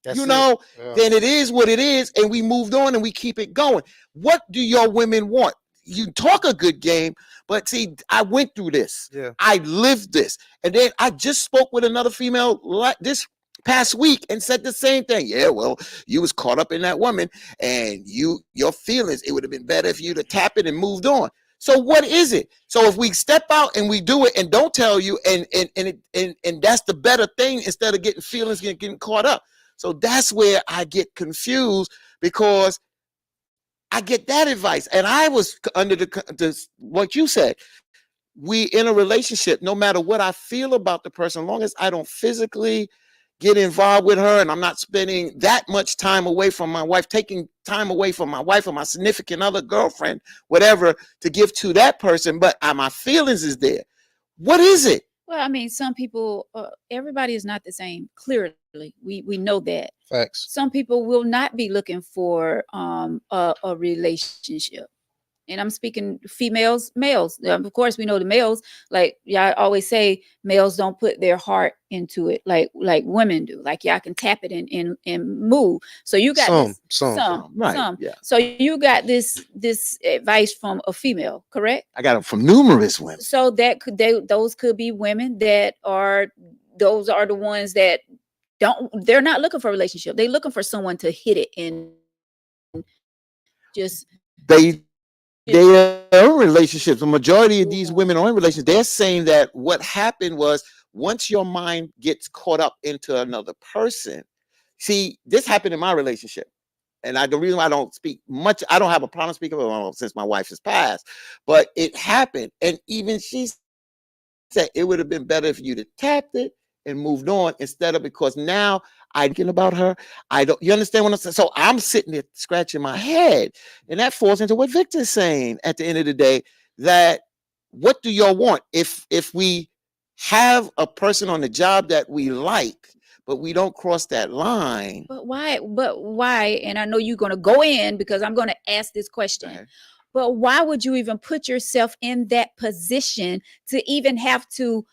then it is what it is, and we moved on and we keep it going. What do your women want? You talk a good game, but see, I went through this. Yeah. I lived this. And then I just spoke with another female this past week and said the same thing. Yeah, well, you was caught up in that woman and your feelings, it would have been better if you'd have tapped it and moved on. So what is it? So if we step out and we do it and don't tell you, and that's the better thing, instead of getting feelings, getting caught up. So that's where I get confused, because I get that advice, and I was under the what you said. We in a relationship, no matter what I feel about the person, as long as I don't physically get involved with her and I'm not spending that much time away from my wife, taking time away from my wife or my significant other, girlfriend, whatever, to give to that person, but my feelings is there. What is it? Well, I mean, some people, everybody is not the same. Clearly, we know that. Facts. Some people will not be looking for a relationship. And I'm speaking females, males. Of course, we know the males, like y'all always say, males don't put their heart into it like women do. Like y'all can tap it and move. So you got some. Yeah. So you got this advice from a female, correct? I got it from numerous women. So those could be women that are the ones that they're not looking for a relationship. They're looking for someone to hit it and just. They they are in relationships. The majority of these women are in relationships. They're saying that what happened was once your mind gets caught up into another person. See, this happened in my relationship. And the reason why I don't speak much, I don't have a problem speaking about it since my wife has passed, but it happened. And even she said it would have been better if you'd have tapped it and moved on instead of, because now I thinking about her. I don't, you understand what I'm saying? So I'm sitting there scratching my head. And that falls into what Victor's saying at the end of the day, that what do y'all want? If we have a person on the job that we like, but we don't cross that line. But why? But why? And I know you're going to go in because I'm going to ask this question. Okay. But why would you even put yourself in that position to even have to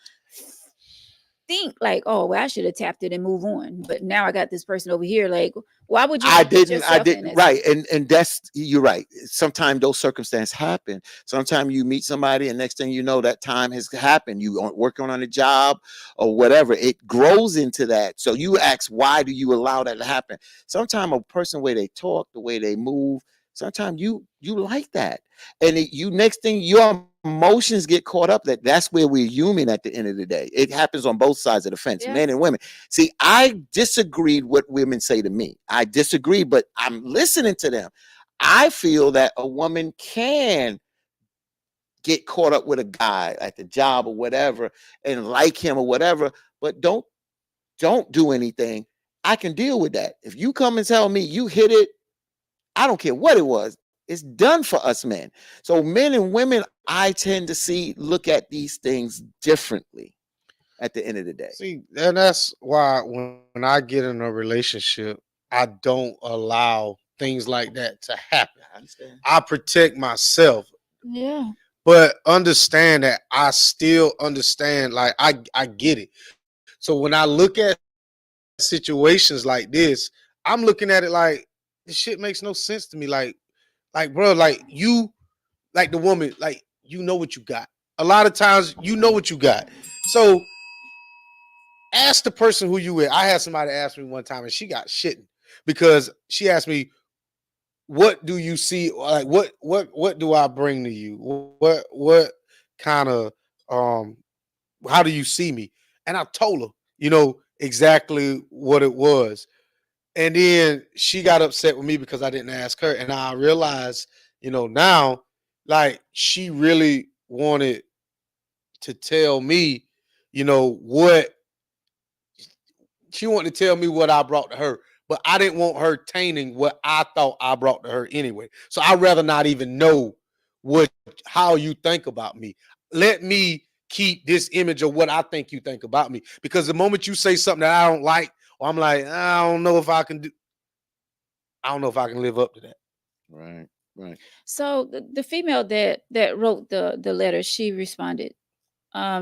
think like, oh, well, I should have tapped it and move on. But now I got this person over here. Like, why would you I even put didn't, I yourself in didn't, this? right. And that's, you're right. Sometimes those circumstances happen. Sometimes you meet somebody and next thing you know, that time has happened. You are working on a job or whatever. It grows into that. So you ask, why do you allow that to happen? Sometimes a person, way they talk, the way they move, sometimes you like that. And you, next thing, your emotions get caught up. That's where we're human at the end of the day. It happens on both sides of the fence, men Yes. and women. See, I disagreed what women say to me. I disagree, but I'm listening to them. I feel that a woman can get caught up with a guy at the job or whatever and like him or whatever, but don't do anything. I can deal with that. If you come and tell me you hit it, I don't care what it was. It's done for us men. So men and women, I tend to look at these things differently at the end of the day. See, and that's why when I get in a relationship, I don't allow things like that to happen. I understand. I protect myself, Yeah. but understand that I still understand. Like I get it. So when I look at situations like this, I'm looking at it like this shit makes no sense to me. Like, bro, like the woman, like you know what you got. A lot of times, you know what you got. So ask the person who you with. I had somebody ask me one time, and she got shitting because she asked me, "What do you see? Like, what do I bring to you? What kind of um how do you see me?" And I told her, exactly what it was. And then she got upset with me because I didn't ask her. And I realized, now, like she really wanted to tell me, what she wanted to tell me what I brought to her. But I didn't want her tainting what I thought I brought to her anyway. So I'd rather not even know how you think about me. Let me keep this image of what I think you think about me. Because the moment you say something that I don't like, or I'm like, I don't know if I can do, I don't know if I can live up to that. Right, right. So the female that wrote the letter, she responded.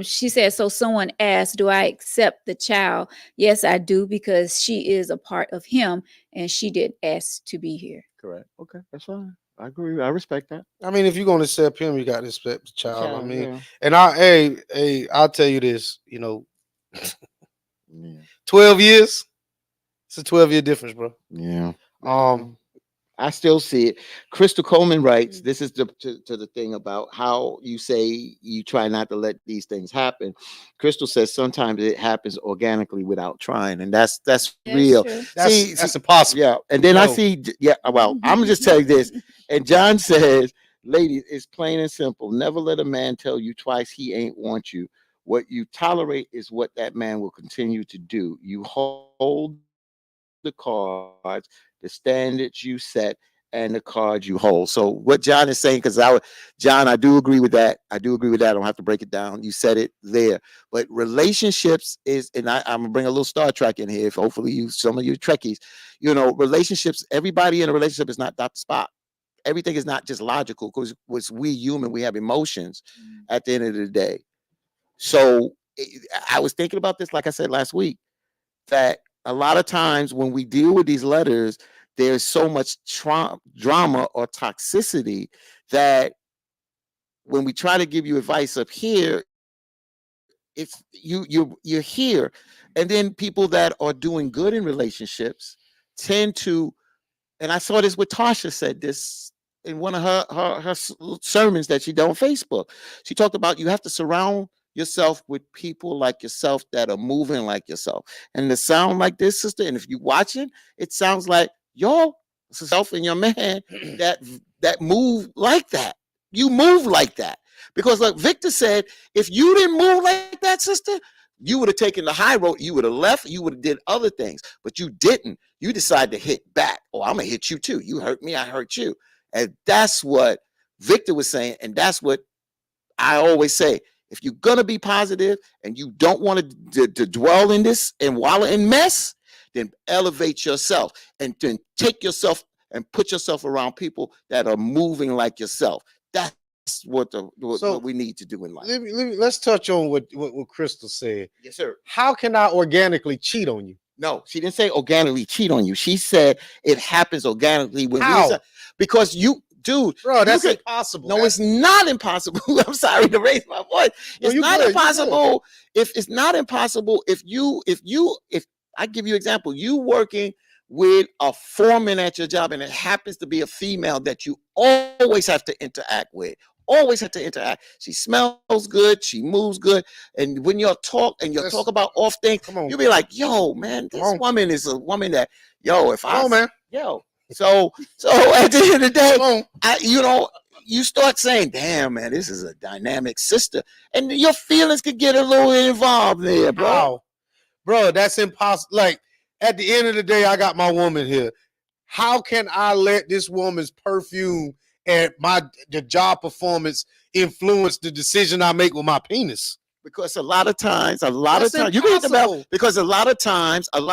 She said, so someone asked, do I accept the child? Yes, I do, because she is a part of him and she did ask to be here. Correct. Okay, that's fine. I agree. I respect that. I mean, if you're gonna accept him, you got to accept the child. I Child, mean, yeah. and I'll tell you this, Yeah. 12 years, it's a 12-year difference, bro. Yeah. Um, I still see it. Crystal Coleman writes, this is to the thing about how you say you try not to let these things happen. Crystal says sometimes it happens organically without trying, and that's That's real. true. that's impossible. Yeah. And then I No. see, yeah, well, I'm gonna just tell you this. And John says, ladies, it's plain and simple. Never let a man tell you twice he ain't want you. What you tolerate is what that man will continue to do. You hold the cards, the standards you set, and the cards you hold. So what John is saying, because John, I do agree with that. I do agree with that. I don't have to break it down. You said it there. But relationships is, and I'm gonna bring a little Star Trek in here. If hopefully some of you Trekkies, relationships. Everybody in a relationship is not Dr. Spock. Everything is not just logical because we human, we have emotions at the end of the day. So I was thinking about this, like I said last week, that a lot of times when we deal with these letters, there's so much drama or toxicity that when we try to give you advice up here, it's you're here, and then people that are doing good in relationships tend to, and I saw this with Tasha said this in one of her sermons that she did on Facebook. She talked about you have to surround yourself with people like yourself that are moving like yourself. And the sound like this, sister, and if you watching, it sounds like your self and your man that move like that. You move like that. Because like Victor said, if you didn't move like that, sister, you would have taken the high road. You would have left. You would have did other things, but you didn't. You decided to hit back. Oh, I'm gonna hit you too. You hurt me, I hurt you. And that's what Victor was saying. And that's what I always say. If you're gonna be positive and you don't want to dwell in this and wallow in mess, then elevate yourself and then take yourself and put yourself around people that are moving like yourself. That's what we need to do in life. Let's touch on what Crystal said. Yes, sir. How can I organically cheat on you? No, she didn't say organically cheat on you. She said it happens organically when How? Because you, dude, bro, that's impossible. No, it's not impossible. I'm sorry to raise my voice. It's not impossible. If it's not impossible, if I give you an example, you working with a foreman at your job and it happens to be a female that you always have to interact with. Always have to interact. She smells good. She moves good. And when you talk about off things, you'll be like, yo, man, this woman is a woman that, yo, if I, man. Yo. So at the end of the day, you start saying, damn, man, this is a dynamic sister. And your feelings could get a little involved there, bro. Wow. Bro, that's impossible. Like, at the end of the day, I got my woman here. How can I let this woman's perfume and the job performance influence the decision I make with my penis? Because a lot of times, you can hit the bell. Because a lot of times, I'm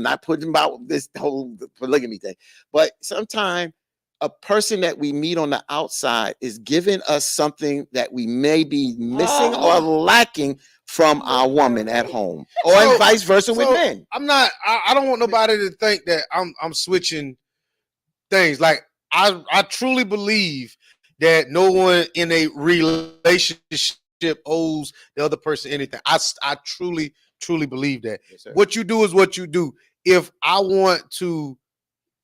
not putting about this whole polygamy thing, but sometimes a person that we meet on the outside is giving us something that we may be missing or lacking from our woman at home, or vice versa with men. I don't want nobody to think that I'm switching things. Like I truly believe that no one in a relationship owes the other person anything. I truly believe that. Yes, what you do is what you do. If I want to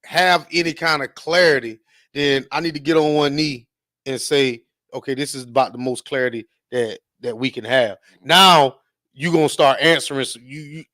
have any kind of clarity, then I need to get on one knee and say, okay, this is about the most clarity that we can have. Now you're gonna start answering.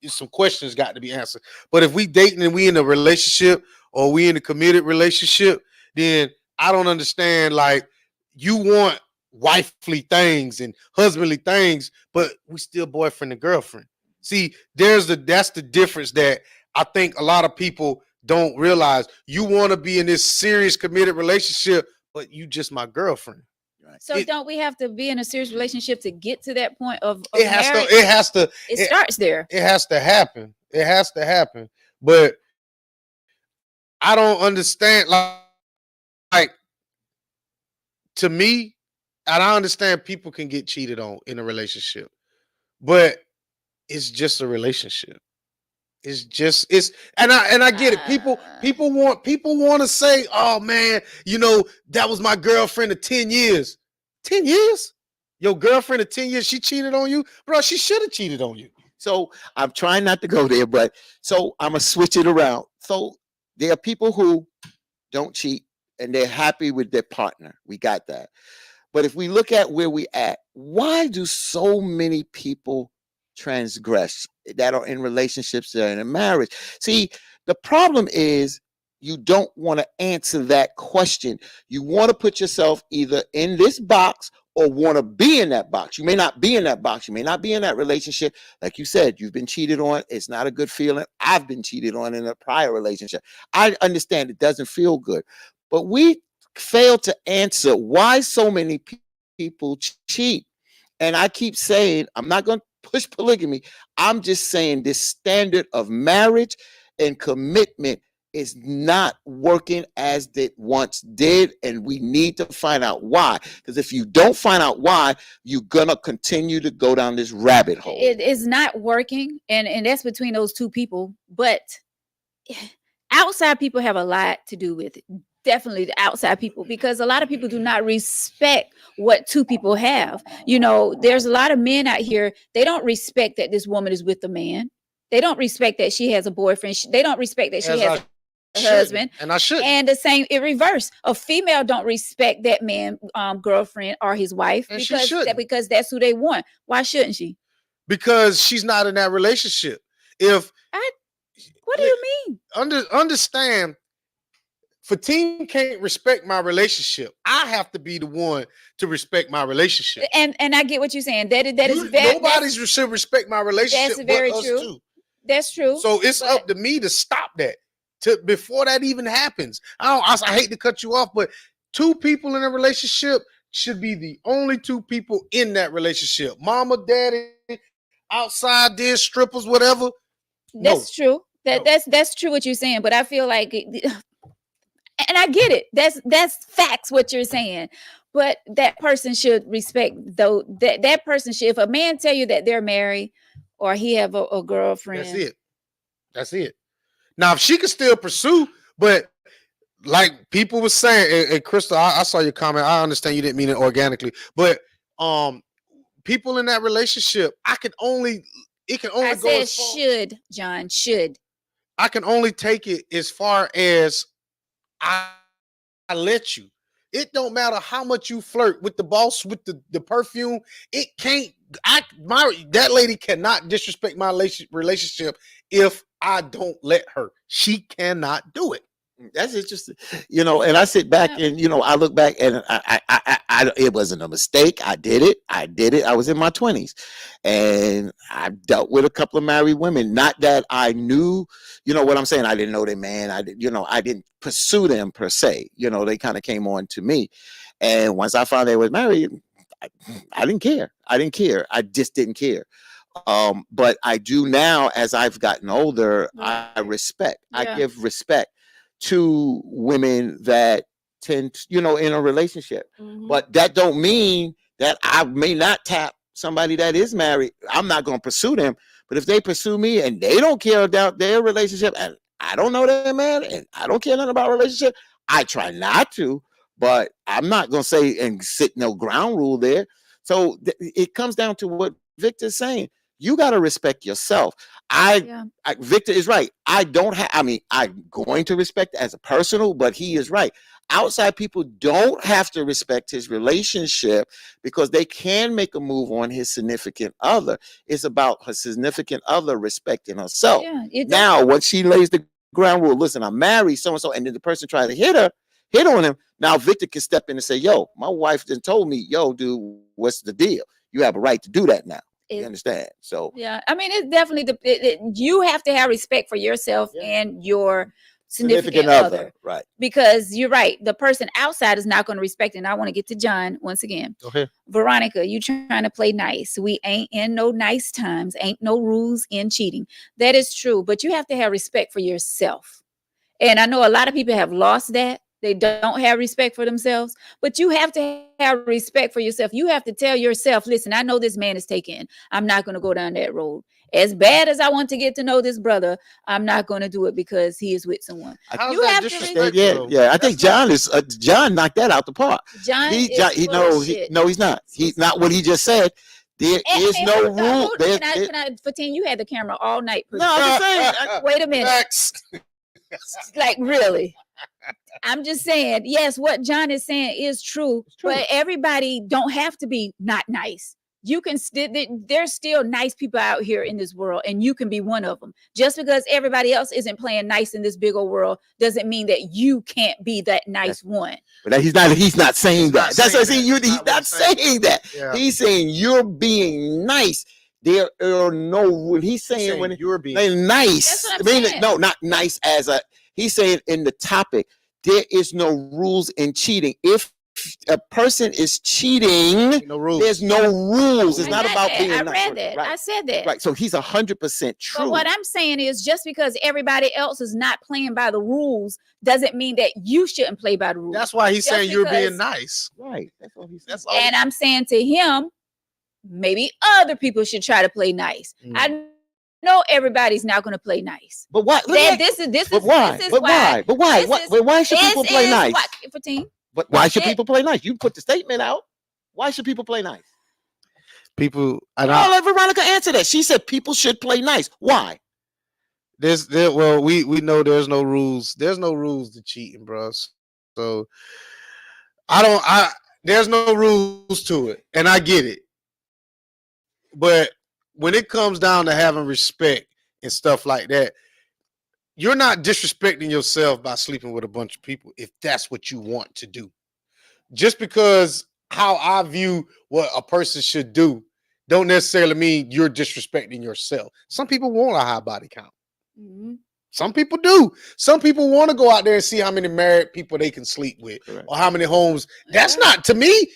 Some questions got to be answered. But if we dating and we in a relationship or we in a committed relationship, then I don't understand. Like, you want wifely things and husbandly things, but we still boyfriend and girlfriend. See, that's the difference that I think a lot of people don't realize. You want to be in this serious committed relationship, but you just my girlfriend. Right. So don't we have to be in a serious relationship to get to that point of marriage? It starts there. It has to happen. It has to happen. But I don't understand. Like to me, and I understand people can get cheated on in a relationship, but it's just a relationship. And I get it. People want to say, oh man, that was my girlfriend of 10 years. 10 years? Your girlfriend of 10 years, she cheated on you? Bro, she should have cheated on you. So I'm trying not to go there, but so I'm going to switch it around. So there are people who don't cheat and they're happy with their partner. We got that. But if we look at where we at, why do so many people transgress that are in relationships, that are in a marriage? See, the problem is you don't want to answer that question. You want to put yourself either in this box or want to be in that box. You may not be in that box. You may not be in that relationship. Like you said, you've been cheated on. It's not a good feeling. I've been cheated on in a prior relationship. I understand it doesn't feel good, but we fail to answer why so many people cheat. And I keep saying, I'm not going to push polygamy. I'm just saying this standard of marriage and commitment is not working as it once did, and we need to find out why. Because if you don't find out why, you're gonna continue to go down this rabbit hole. It is not working, and that's between those two people. But outside people have a lot to do with it. Definitely the outside people, because a lot of people do not respect what two people have. There's a lot of men out here, they don't respect that this woman is with a man. They don't respect that she has a boyfriend. They don't respect that she has husband, and I should. and the same in reverse. A female don't respect that man, girlfriend or his wife And she shouldn't. because that's who they want. Why shouldn't she? Because she's not in that relationship. If What do you mean? understand, Fatim can't respect my relationship. I have to be the one to respect my relationship. And I get what you're saying. That is very, nobody should respect my relationship. That's very but us true. Too. That's true. So it's up to me to stop that before that even happens. I hate to cut you off, but two people in a relationship should be the only two people in that relationship. Mama, daddy, outside there, strippers, whatever. That's true. That's true what you're saying. But I feel like, and I get it. That's facts what you're saying. But that person should respect though. That person should. If a man tell you that they're married or he have a girlfriend, That's it. Now, if she can still pursue, but like people were saying, and Crystal, I saw your comment. I understand you didn't mean it organically, but people in that relationship, it can only I go said as far, should, John, should. I can only take it as far as I let you. It don't matter how much you flirt with the boss, with the perfume. It can't. That lady cannot disrespect my relationship if I don't let her. She cannot do it. That's interesting, and I sit back and I look back and I it wasn't a mistake. I did it. I was in my 20s, and I dealt with a couple of married women. Not that I knew, what I'm saying. I didn't know their man. I didn't pursue them per se. They kind of came on to me, and once I found they was married, I didn't care. I just didn't care. But I do now as I've gotten older. Right. I respect. Yeah. I give respect to women that tend, in a relationship. Mhm. But that don't mean that I may not tap somebody that is married. I'm not going to pursue them. But if they pursue me and they don't care about their relationship, and I don't know that man, and I don't care nothing about relationship, I try not to. But I'm not going to say and sit no ground rule there. So it comes down to what Victor's saying. You got to respect yourself. Victor is right. I'm going to respect as a personal, but he is right. Outside people don't have to respect his relationship because they can make a move on his significant other. It's about her significant other respecting herself. Yeah, now, once she lays the ground rule, listen, I'm married, so-and-so, and then the person tries to hit on him. Now Victor can step in and say, yo, my wife just told me, yo, dude, what's the deal? You have a right to do that now. You understand? So yeah, I mean, it's definitely you have to have respect for yourself and your significant other, right? Because you're right, the person outside is not going to respect it. And I want to get to John once again. Go ahead. Veronica, you trying to play nice. We ain't in no nice times. Ain't no rules in cheating. That is true, but you have to have respect for yourself. And I know a lot of people have lost that. They don't have respect for themselves, but you have to have respect for yourself. You have to tell yourself, listen, I know this man is taken. I'm not going to go down that road. As bad as I want to get to know this brother, I'm not going to do it because he is with someone. You have to yeah. I think John knocked that out the park. John, he's not. He's not what he just said. There is no rule. Can I, Fatin, you had the camera all night. No, I'm just saying. Wait a minute. Like, really? I'm just saying, yes, what John is saying is true, but everybody don't have to be not nice. You can there's still nice people out here in this world, and you can be one of them. Just because everybody else isn't playing nice in this big old world doesn't mean that you can't be that nice one. But he's not saying that. That's what I'm saying. He's not saying that. Yeah. He's saying you're being nice. There are no. He's saying when you're being nice. That's what I'm saying. No, not nice as a. He's saying in the topic, there is no rules in cheating. If a person is cheating, there's no rules. It's not about being nice. I read that. Right. I said that. Right. So he's 100% true. But what I'm saying is, just because everybody else is not playing by the rules doesn't mean that you shouldn't play by the rules. That's why he's saying you're being nice. Right. That's all he's saying. And I'm saying to him, maybe other people should try to play nice. I know everybody's not going to play nice. But why? Why? Why should people play nice? But why should people play nice? You put the statement out. Why should people play nice? People. I'll let Veronica answer that. She said people should play nice. Why? well, we know there's no rules. There's no rules to cheating, bro. So I don't. I there's no rules to it, and I get it. But when it comes down to having respect and stuff like that, you're not disrespecting yourself by sleeping with a bunch of people if that's what you want to do. Just because how I view what a person should do don't necessarily mean you're disrespecting yourself. Some people want a high body count. Mhm. Some people do. Some people want to go out there and see how many married people they can sleep with Correct. or how many homes. That's Yeah. not, to me,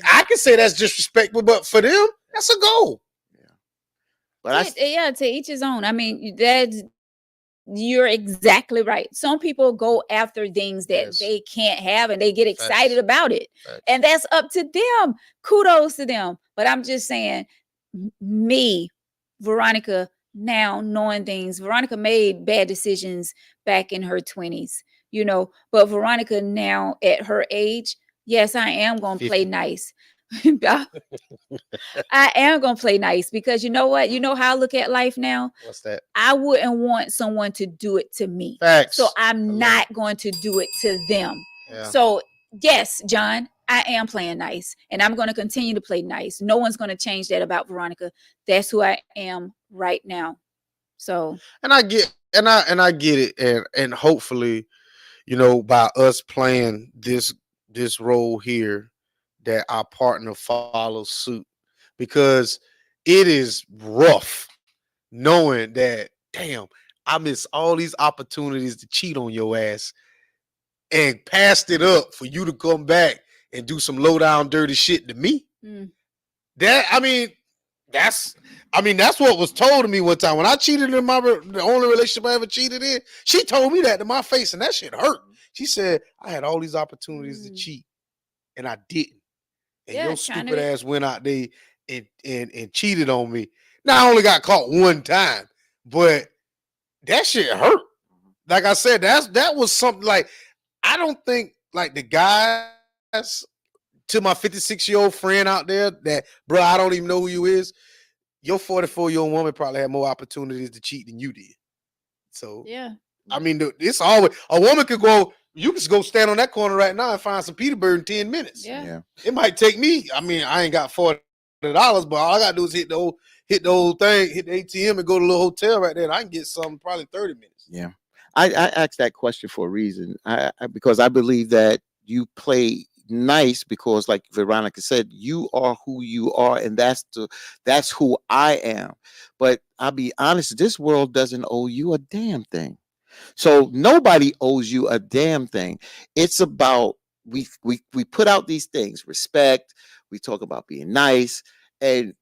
I can say that's disrespectful, but for them, that's a goal. Yeah. But I Yeah, to each his own. I mean, that's you're exactly right. Some people go after things that Yes. they can't have and they get excited Facts. about it. Facts. And that's up to them. Kudos to them. But I'm just saying, me, Veronica, now knowing things, Veronica made bad decisions back in her 20s, but Veronica now at her age, yes, I am going to play 50. nice. I am going to play nice because you know what? You know how I look at life now? What's that? I wouldn't want someone to do it to me. Facts. So I I'm love not going to do it to them. Yeah. So, yes, John, I am playing nice and I'm going to continue to play nice. No one's going to change that about Veronica. That's who I am right now. So, And I get it, and hopefully, by us playing this role here, that our partner follows suit, because it is rough knowing that, damn, I missed all these opportunities to cheat on your ass and passed it up for you to come back and do some low down dirty shit to me. mm, That that's that's what was told to me one time when I cheated in the only relationship I ever cheated in. She told me that to my face, and that shit hurt. She said I had all these opportunities to cheat, and I didn't. And yeah, your trying stupid to, ass went out there and cheated on me. Now I only got caught one time, but that shit hurt. Like I said, that was something like I don't think like the guys to my 56-year-old friend out there that, bro, I don't even know who you is. Your 44-year-old woman probably had more opportunities to cheat than you did. So, yeah, I mean, it's always a woman could go. You can go stand on that corner right now and find some Peterbird in 10 minutes. yeah. yeah. It might take me. I mean, I ain't got $40, but all I gotta do is hit the whole thing, hit the ATM, and go to the little hotel right there. And I can get something probably 30 minutes. Yeah. I asked that question for a reason. Because I believe that you play nice because, like Veronica said, you are who you are, and that's who I am. But I'll be honest, this world doesn't owe you a damn thing. So nobody owes you a damn thing. It's about we put out these things, respect. We talk about being nice, and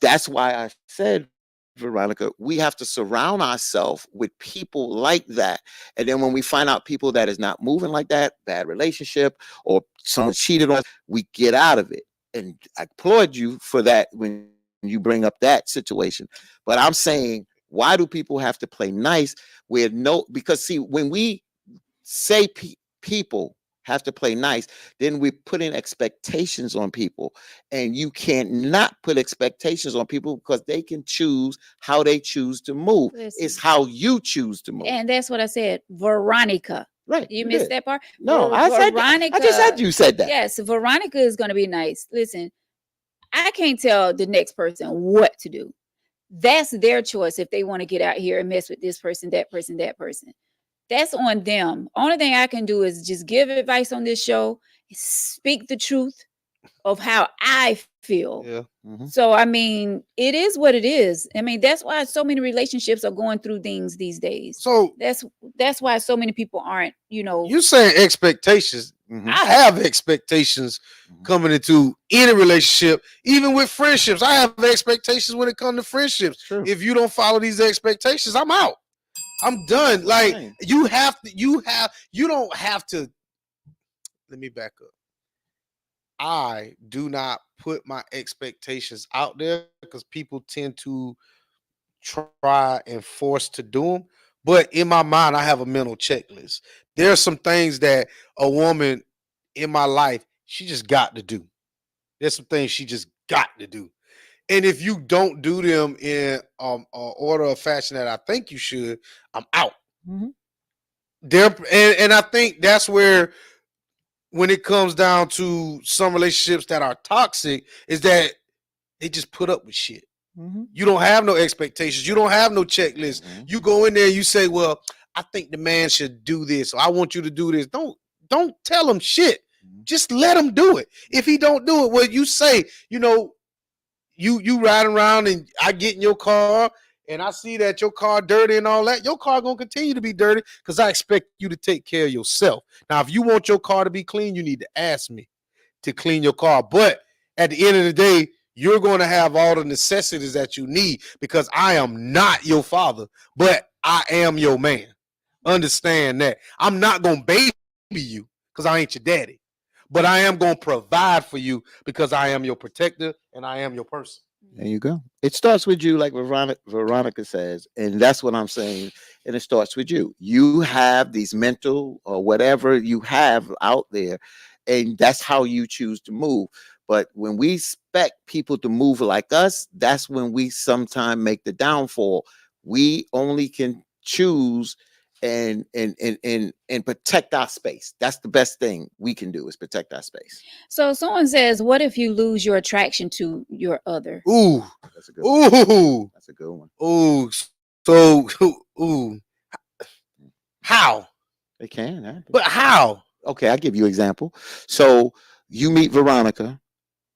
that's why I said, Veronica, we have to surround ourselves with people like that. And then when we find out people that is not moving like that, bad relationship, or someone cheated on us, we get out of it. And I applaud you for that when you bring up that situation. But I'm saying, why do people have to play nice where no, because see, when we say people have to play nice, then we put in expectations on people, and you can't not put expectations on people because they can choose how they choose to move. Listen. It's how you choose to move. And that's what I said, Veronica. Right? You missed did. that part. No, I said that. I just said you said that. Yes, Veronica is going to be nice. Listen, I can't tell the next person what to do. That's their choice if they want to get out here and mess with this person, that person, that person. That's on them. Only thing I can do is just give advice on this show, speak the truth of how I feel. Yeah. Mhm. So I mean, it is what it is. I mean, that's why so many relationships are going through things these days. So That's why so many people aren't, you saying expectations? Mhm. I have expectations coming into any relationship, even with friendships. I have expectations when it comes to friendships. True. If you don't follow these expectations, I'm out. I'm done. Like Right. you don't have to. Let me back up. I do not put my expectations out there because people tend to try and force to do them. But in my mind, I have a mental checklist. There are some things that a woman in my life, she just got to do. There's some things she just got to do. And if you don't do them in order of fashion that I think you should, I'm out. Mm-hmm. There, and I think that's where, when it comes down to some relationships that are toxic, is that they just put up with shit. Mm-hmm. You don't have no expectations. You don't have no checklist. Mm-hmm. You go in there, you say, "Well, I think the man should do this, or I want you to do this." Don't tell him shit. Just let him do it. If he don't do it, well, you say, you riding around and I get in your car and I see that your car dirty and all that. Your car gonna continue to be dirty because I expect you to take care of yourself. Now, if you want your car to be clean, you need to ask me to clean your car. But at the end of the day, you're going to have all the necessities that you need, because I am not your father, but I am your man. Understand that. I'm not going to baby you because I ain't your daddy, but I am going to provide for you because I am your protector and I am your person. There you go. It starts with you, like Veronica says, and that's what I'm saying. And it starts with you. You have these mental or whatever you have out there, and that's how you choose to move. But when we expect people to move like us, that's when we sometimes make the downfall. We only can choose and protect our space. That's the best thing we can do, is protect our space. So someone says, what if you lose your attraction to your other? Ooh, That's a good one. ooh, That's a good one. ooh. So, ooh, how? It can happen. But how? Okay, I'll give you an example. So you meet Veronica,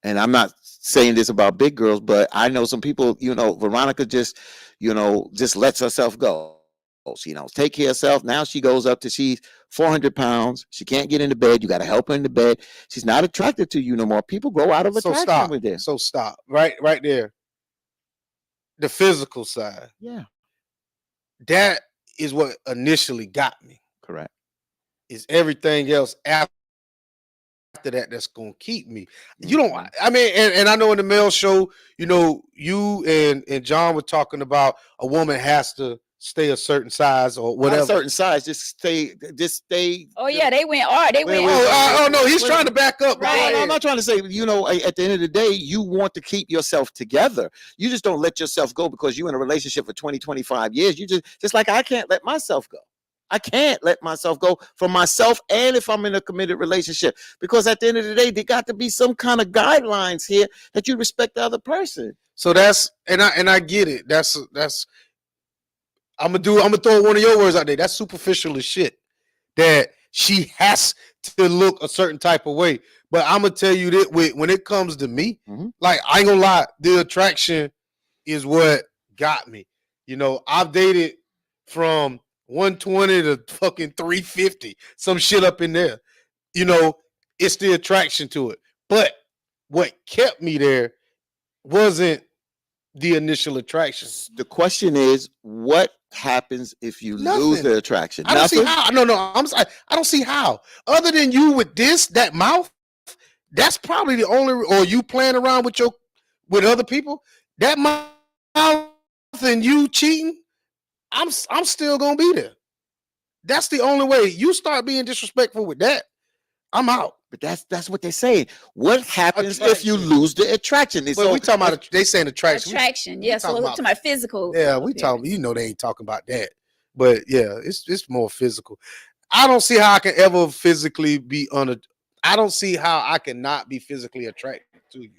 and I'm not saying this about big girls, but I know some people, Veronica just lets herself go. She take care of herself. Now she goes up to, she's 400 pounds. She can't get into bed. You got to help her into bed. She's not attracted to you no more. People grow out of So attraction stop. with this. So stop. Right there. The physical side. Yeah, That is what initially got me. correct. Is everything else after that that's gonna keep me. You don't. I mean, and I know in the male show, you and John were talking about a woman has to stay a certain size or Not whatever. a certain size. Just stay. Oh yeah, they went hard. They went wait, hard. Oh no, he's trying to back up. Right. No, I'm not trying to say, at the end of the day, you want to keep yourself together. You just don't let yourself go because you're in a relationship for 20, 25 years. You just like, I can't let myself go. I can't let myself go for myself, and if I'm in a committed relationship, because at the end of the day, there got to be some kind of guidelines here that you respect the other person. So that's, and I get it. That's I'm gonna throw one of your words out there. That's superficial as shit. That she has to look a certain type of way. But I'm gonna tell you that when it comes to me, like, I ain't gonna lie, the attraction is what got me. I've dated from 120 to fucking 350, some shit up in there. It's the attraction to it. But what kept me there wasn't the initial attraction. The question is, what happens if you lose the attraction? I don't see how. No, I'm sorry. I don't see how. Other than you with that mouth, that's probably the only, or you playing around with other people, that mouth and you cheating, I'm still gonna be there. That's the only way. You start being disrespectful with that, I'm out. But that's what they're saying. What happens if you lose the attraction? But we talking about, they saying attraction. Attraction, yes. So we're talking about physical. Yeah, we talking. They ain't talking about that. But yeah, it's more physical. I don't see how I can ever physically be I don't see how I can not be physically attracted to you,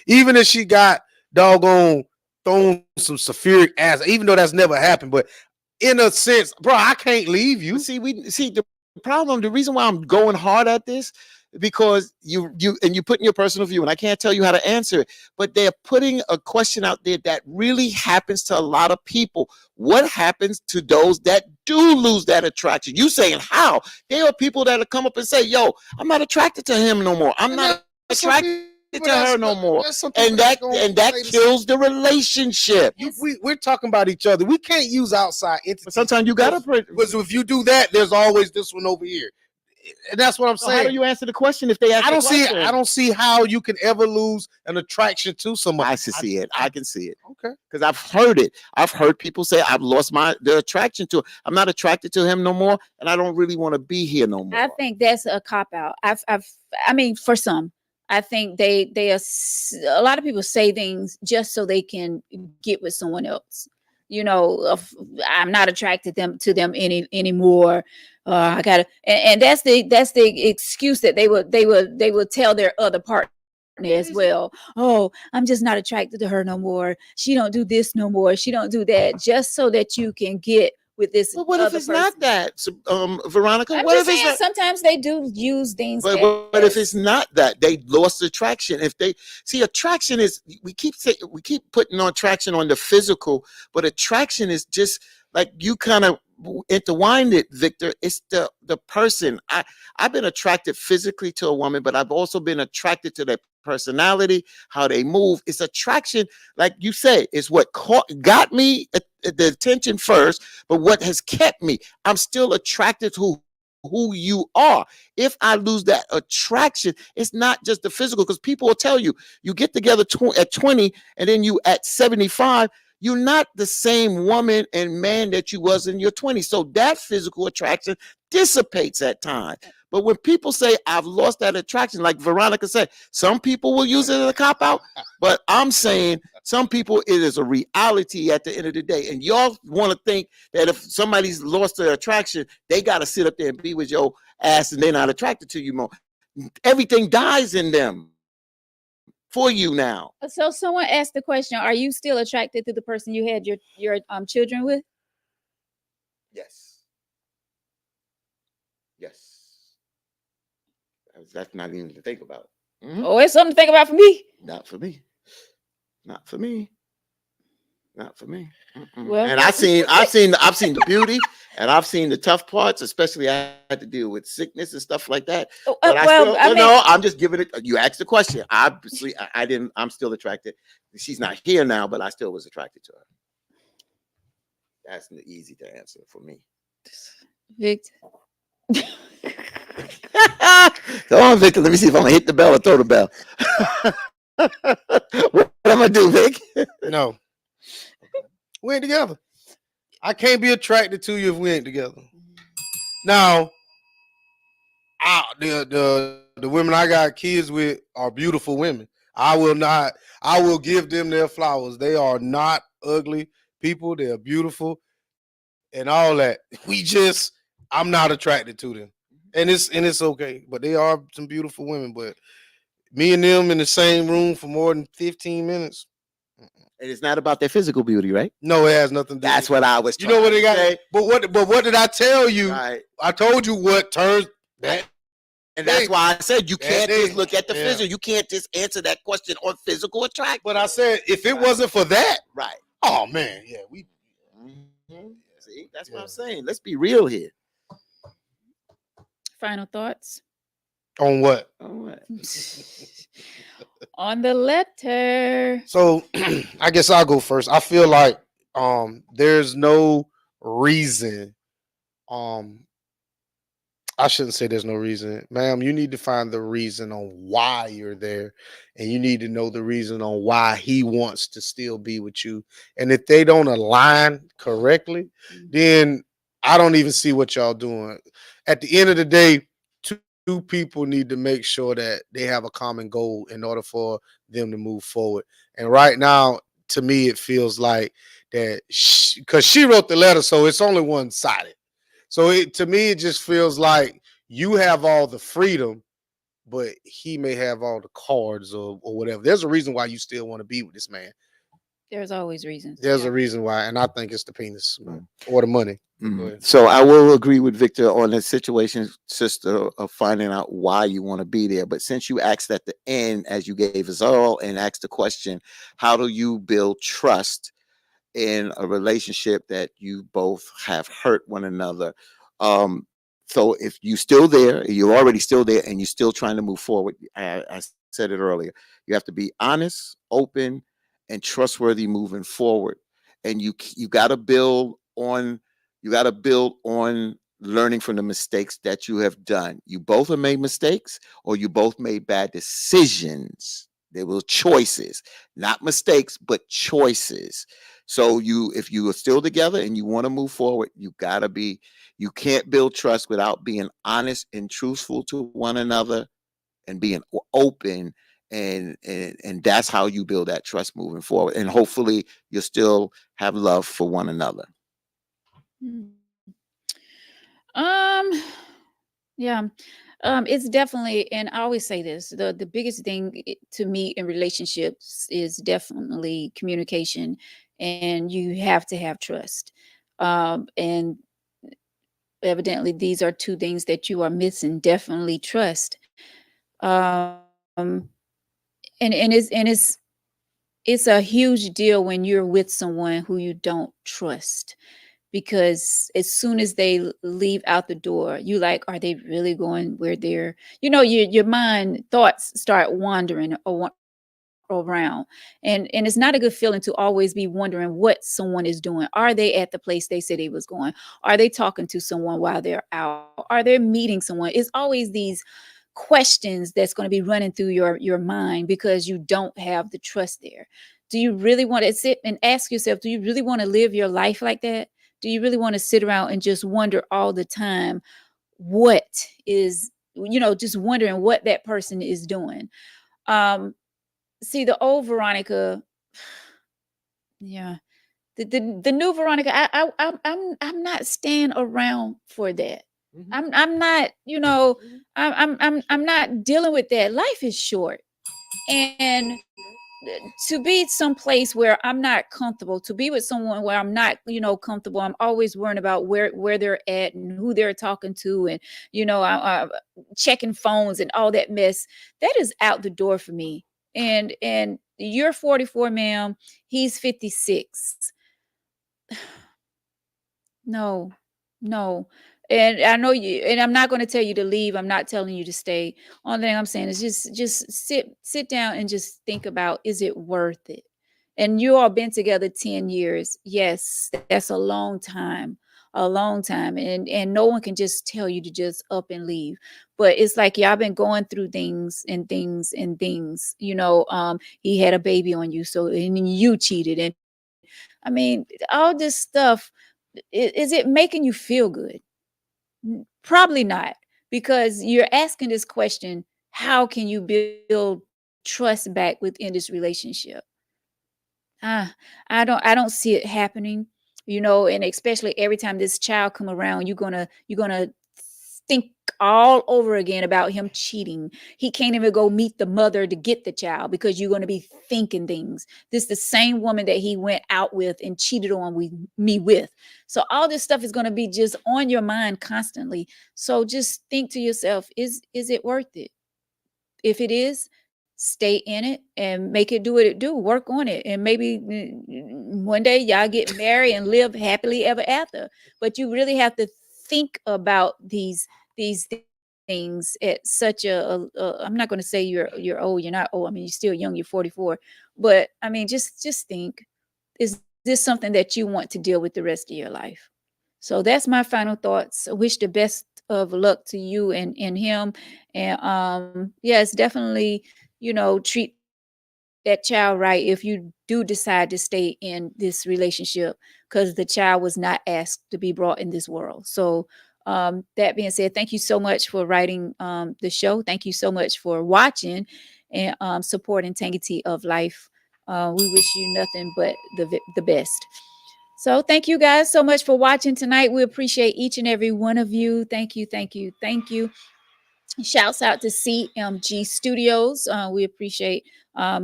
even if she got doggone thrown some sulfuric acid. Even though that's never happened, but in a sense, bro, I can't leave you. See, the problem. The reason why I'm going hard at this, because you putting your personal view, and I can't tell you how to answer it, but they're putting a question out there that really happens to a lot of people. What happens to those that do lose that attraction? You saying how? There are people that'll come up and say, "Yo, I'm not attracted to him no more. I'm not attracted to her no more," and that kills the relationship. We're talking about each other. We can't use outside entities. But sometimes you gotta. Because if you do that, there's always this one over here. And that's what I'm saying. How do you answer the question if they ask? I don't see how you can ever lose an attraction to somebody. I see it. I can see it. Okay. Because I've heard it. I've heard people say, I've lost the attraction to him. I'm not attracted to him no more, and I don't really want to be here no more. I think that's a cop out. I mean, for some, I think a lot of people say things just so they can get with someone else. You know, I'm not attracted to them anymore. I gotta, and that's the excuse that they would tell their other partner as well. Oh, I'm just not attracted to her no more. She don't do this no more. She don't do that, just so that you can get with this But what if other it's not person. that, Veronica? I'm What just if it's saying not? sometimes they do use things But what if as it's not that they lost attraction? If they see attraction is we keep putting on attraction on the physical, but attraction is just like you kind of intertwined it, Victor. It's the person. I've been attracted physically to a woman, but I've also been attracted to their personality, how they move. It's attraction, like you say, is what got me the attention first, but what has kept me. I'm still attracted to who you are. If I lose that attraction, it's not just the physical, because people will tell you, you get together at 20 and then you at 75, you're not the same woman and man that you was in your 20s. So that physical attraction dissipates at time. But when people say I've lost that attraction, like Veronica said, some people will use it as a cop out, but I'm saying some people, it is a reality at the end of the day. And y'all want to think that if somebody's lost their attraction, they got to sit up there and be with your ass and they're not attracted to you more. Everything dies in them for you now. So someone asked the question, are you still attracted to the person you had your children with? Yes. Yes. That's not even to think about. Mm-hmm. Oh, it's something to think about for me. Not for me. Not for me. Not for me. Well, and I've seen the beauty, and I've seen the tough parts, especially I had to deal with sickness and stuff like that. But I well, still, I mean, no, I'm just giving it. You asked the question. Obviously, I didn't. I'm still attracted. She's not here now, but I still was attracted to her. That's easy to answer for me. Victor. Come on, Victor. Let me see if I'm gonna hit the bell or throw the bell. What am I gonna do, Vic? No, we ain't together. I can't be attracted to you if we ain't together. Now, the women I got kids with are beautiful women. I will not. I will give them their flowers. They are not ugly people. They are beautiful and all that. We just, I'm not attracted to them, and it's okay. But they are some beautiful women. But me and them in the same room for more than 15 minutes. And it's not about their physical beauty, right? No, it has nothing to do. That's what I was. You know what they got? Say? But what did I tell you? Right. I told you what turns that. And that's why I said you can't just look at the Yeah. physical. You can't just answer that question on physical attraction. But I said if it wasn't for that, right? Oh man, yeah, we. See, that's what I'm saying. Let's be real here. Final thoughts On what? On what? on the letter. So I guess I'll go first. I feel like there's no reason. I shouldn't say there's no reason. Ma'am, you need to find the reason on why you're there. And you need to know the reason on why he wants to still be with you. And if they don't align correctly, then I don't even see what y'all doing. At the end of the day, two people need to make sure that they have a common goal in order for them to move forward. And right now, to me, it feels like that because she wrote the letter, so it's only one-sided. So to me, it just feels like you have all the freedom, but he may have all the cards or whatever. There's a reason why you still want to be with this man. There's always reasons. There's a reason why, and I think it's the penis or the money. So I will agree with Victor on the situation, sister, of finding out why you want to be there. But since you asked at the end, as you gave us all, and asked the question, how do you build trust in a relationship that you both have hurt one another? So if you still there, you're already still there, and you're still trying to move forward, I said it earlier, you have to be honest, open, and trustworthy moving forward. And you got to build on learning from the mistakes that you have done. You both have made mistakes, or you both made bad decisions. There were choices, not mistakes, but choices. So if you are still together and you want to move forward, you can't build trust without being honest and truthful to one another and being open, and that's how you build that trust moving forward, and hopefully you'll still have love for one another. Hmm. Um, yeah. It's definitely, and I always say this, the biggest thing to me in relationships is definitely communication, and you have to have trust. And evidently these are two things that you are missing. Definitely trust. Um, and it's a huge deal when you're with someone who you don't trust, because as soon as they leave out the door, you like, are they really going where they're, your mind thoughts start wandering around. And it's not a good feeling to always be wondering what someone is doing. Are they at the place they said they was going? Are they talking to someone while they're out? Are they meeting someone? It's always these questions that's going to be running through your mind, because you don't have the trust there. Do you really want to sit and ask yourself, do you really want to live your life like that? Do you really want to sit around and just wonder all the time what is, just wondering what that person is doing? um See, the old Veronica, yeah, the new Veronica, I'm not staying around for that. Mhm. I'm not, Mhm. I'm not dealing with that. Life is short. And to be someplace where I'm not comfortable, to be with someone where I'm not, comfortable, I'm always worrying about where they're at and who they're talking to, and I checking phones and all that mess. That is out the door for me. And you're 44, ma'am. He's 56. No, no. And I know you, and I'm not going to tell you to leave. I'm not telling you to stay. Only thing I'm saying is just sit down and just think about, is it worth it? And you all been together 10 years. Yes, that's a long time. A long time. And no one can just tell you to just up and leave. But it's like y'all been going through things and things and things. He had a baby on you, so, and then you cheated. And I mean, all this stuff, is it making you feel good? Probably not, because you're asking this question, how can you build trust back within this relationship? Ah, I don't see it happening, and especially every time this child come around, you're gonna think all over again about him cheating. He can't even go meet the mother to get the child, because you're going to be thinking things. This the same woman that he went out with and cheated on me with. So all this stuff is going to be just on your mind constantly. So just think to yourself, is it worth it? If it is, stay in it and make it do what it do. Work on it, and maybe one day y'all get married and live happily ever after. But you really have to think about these things at such I'm not going to say you're old. You're not old. I mean, you're still young. You're 44. But I mean, just think: is this something that you want to deal with the rest of your life? So that's my final thoughts. I wish the best of luck to you and him. And yes, definitely, treat that child right if you do decide to stay in this relationship, because the child was not asked to be brought in this world. So that being said, thank you so much for writing the show. Thank you so much for watching and supporting Tangy Tea of Life. We wish you nothing but the best. So thank you guys so much for watching tonight. We appreciate each and every one of you. Thank you, thank you, thank you. Shouts out to CMG Studios. We appreciate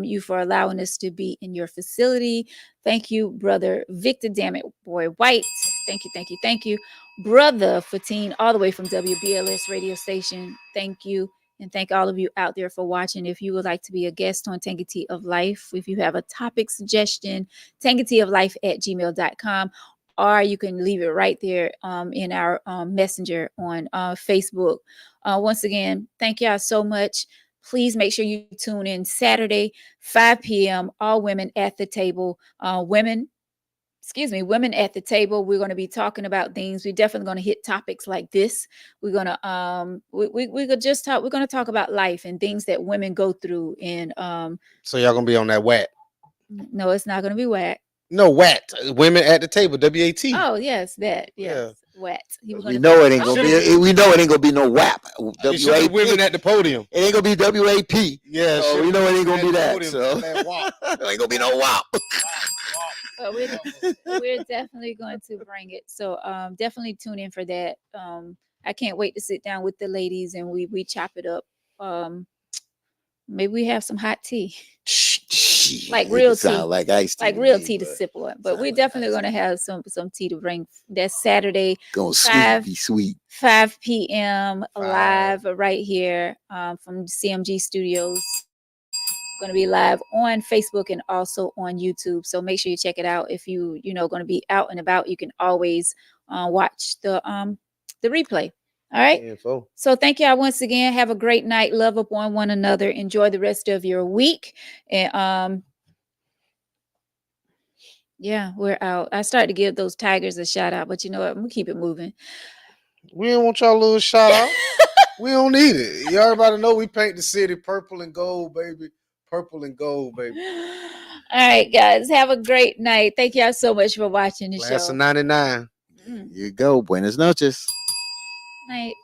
you for allowing us to be in your facility. Thank you, brother Victor, damn it, boy White. Thank you, thank you, thank you, brother Fatine, all the way from WBLS radio station. Thank you. And thank all of you out there for watching. If you would like to be a guest on Tangy Tea of Life, if you have a topic suggestion, tangyteaoflife@gmail.com, or you can leave it right there in our messenger on Facebook. Once again, thank y'all so much. Please make sure you tune in Saturday, 5 p.m. All women at the table. Women at the table. We're going to be talking about things. We're definitely going to hit topics like this. We're going to we could just talk. We're going to talk about life and things that women go through. And So y'all gonna be on that WAT? no, it's not going to be whack. No, WAT. Women at the table. WAT. Oh yes, that yes. Yeah. What? He was We gonna know it ain't Oh, gonna be. We know it ain't gonna be no WAP. It should be women WAP. at the podium. It ain't gonna be WAP. Yeah, So we know it ain't gonna be that. Podium, So that WAP. it ain't gonna be no WAP. but we're definitely going to bring it. So definitely tune in for that. I can't wait to sit down with the ladies and we chop it up. Maybe we have some hot tea. Like real tea. Sound like iced tea. Like to real me, tea to but sip on. But sound we're like definitely iced gonna have some tea to bring. That's Saturday, Gonna Five- be sweet. 5 p.m. Five. live right here from CMG Studios. Going to be live on Facebook and also on YouTube. So make sure you check it out. If you know going to be out and about, you can always watch the replay. All right. Info. So thank y'all once again. Have a great night. Love upon one another. Enjoy the rest of your week. And yeah, we're out. I started to give those tigers a shout out, but you know what? I'm gonna keep it moving. We don't want y'all little shout out. We don't need it. You everybody know we paint the city purple and gold, baby. Purple and gold, baby. All right, guys. Have a great night. Thank y'all so much for watching the Class show. of '99. Here you go. Buenas noches. Night.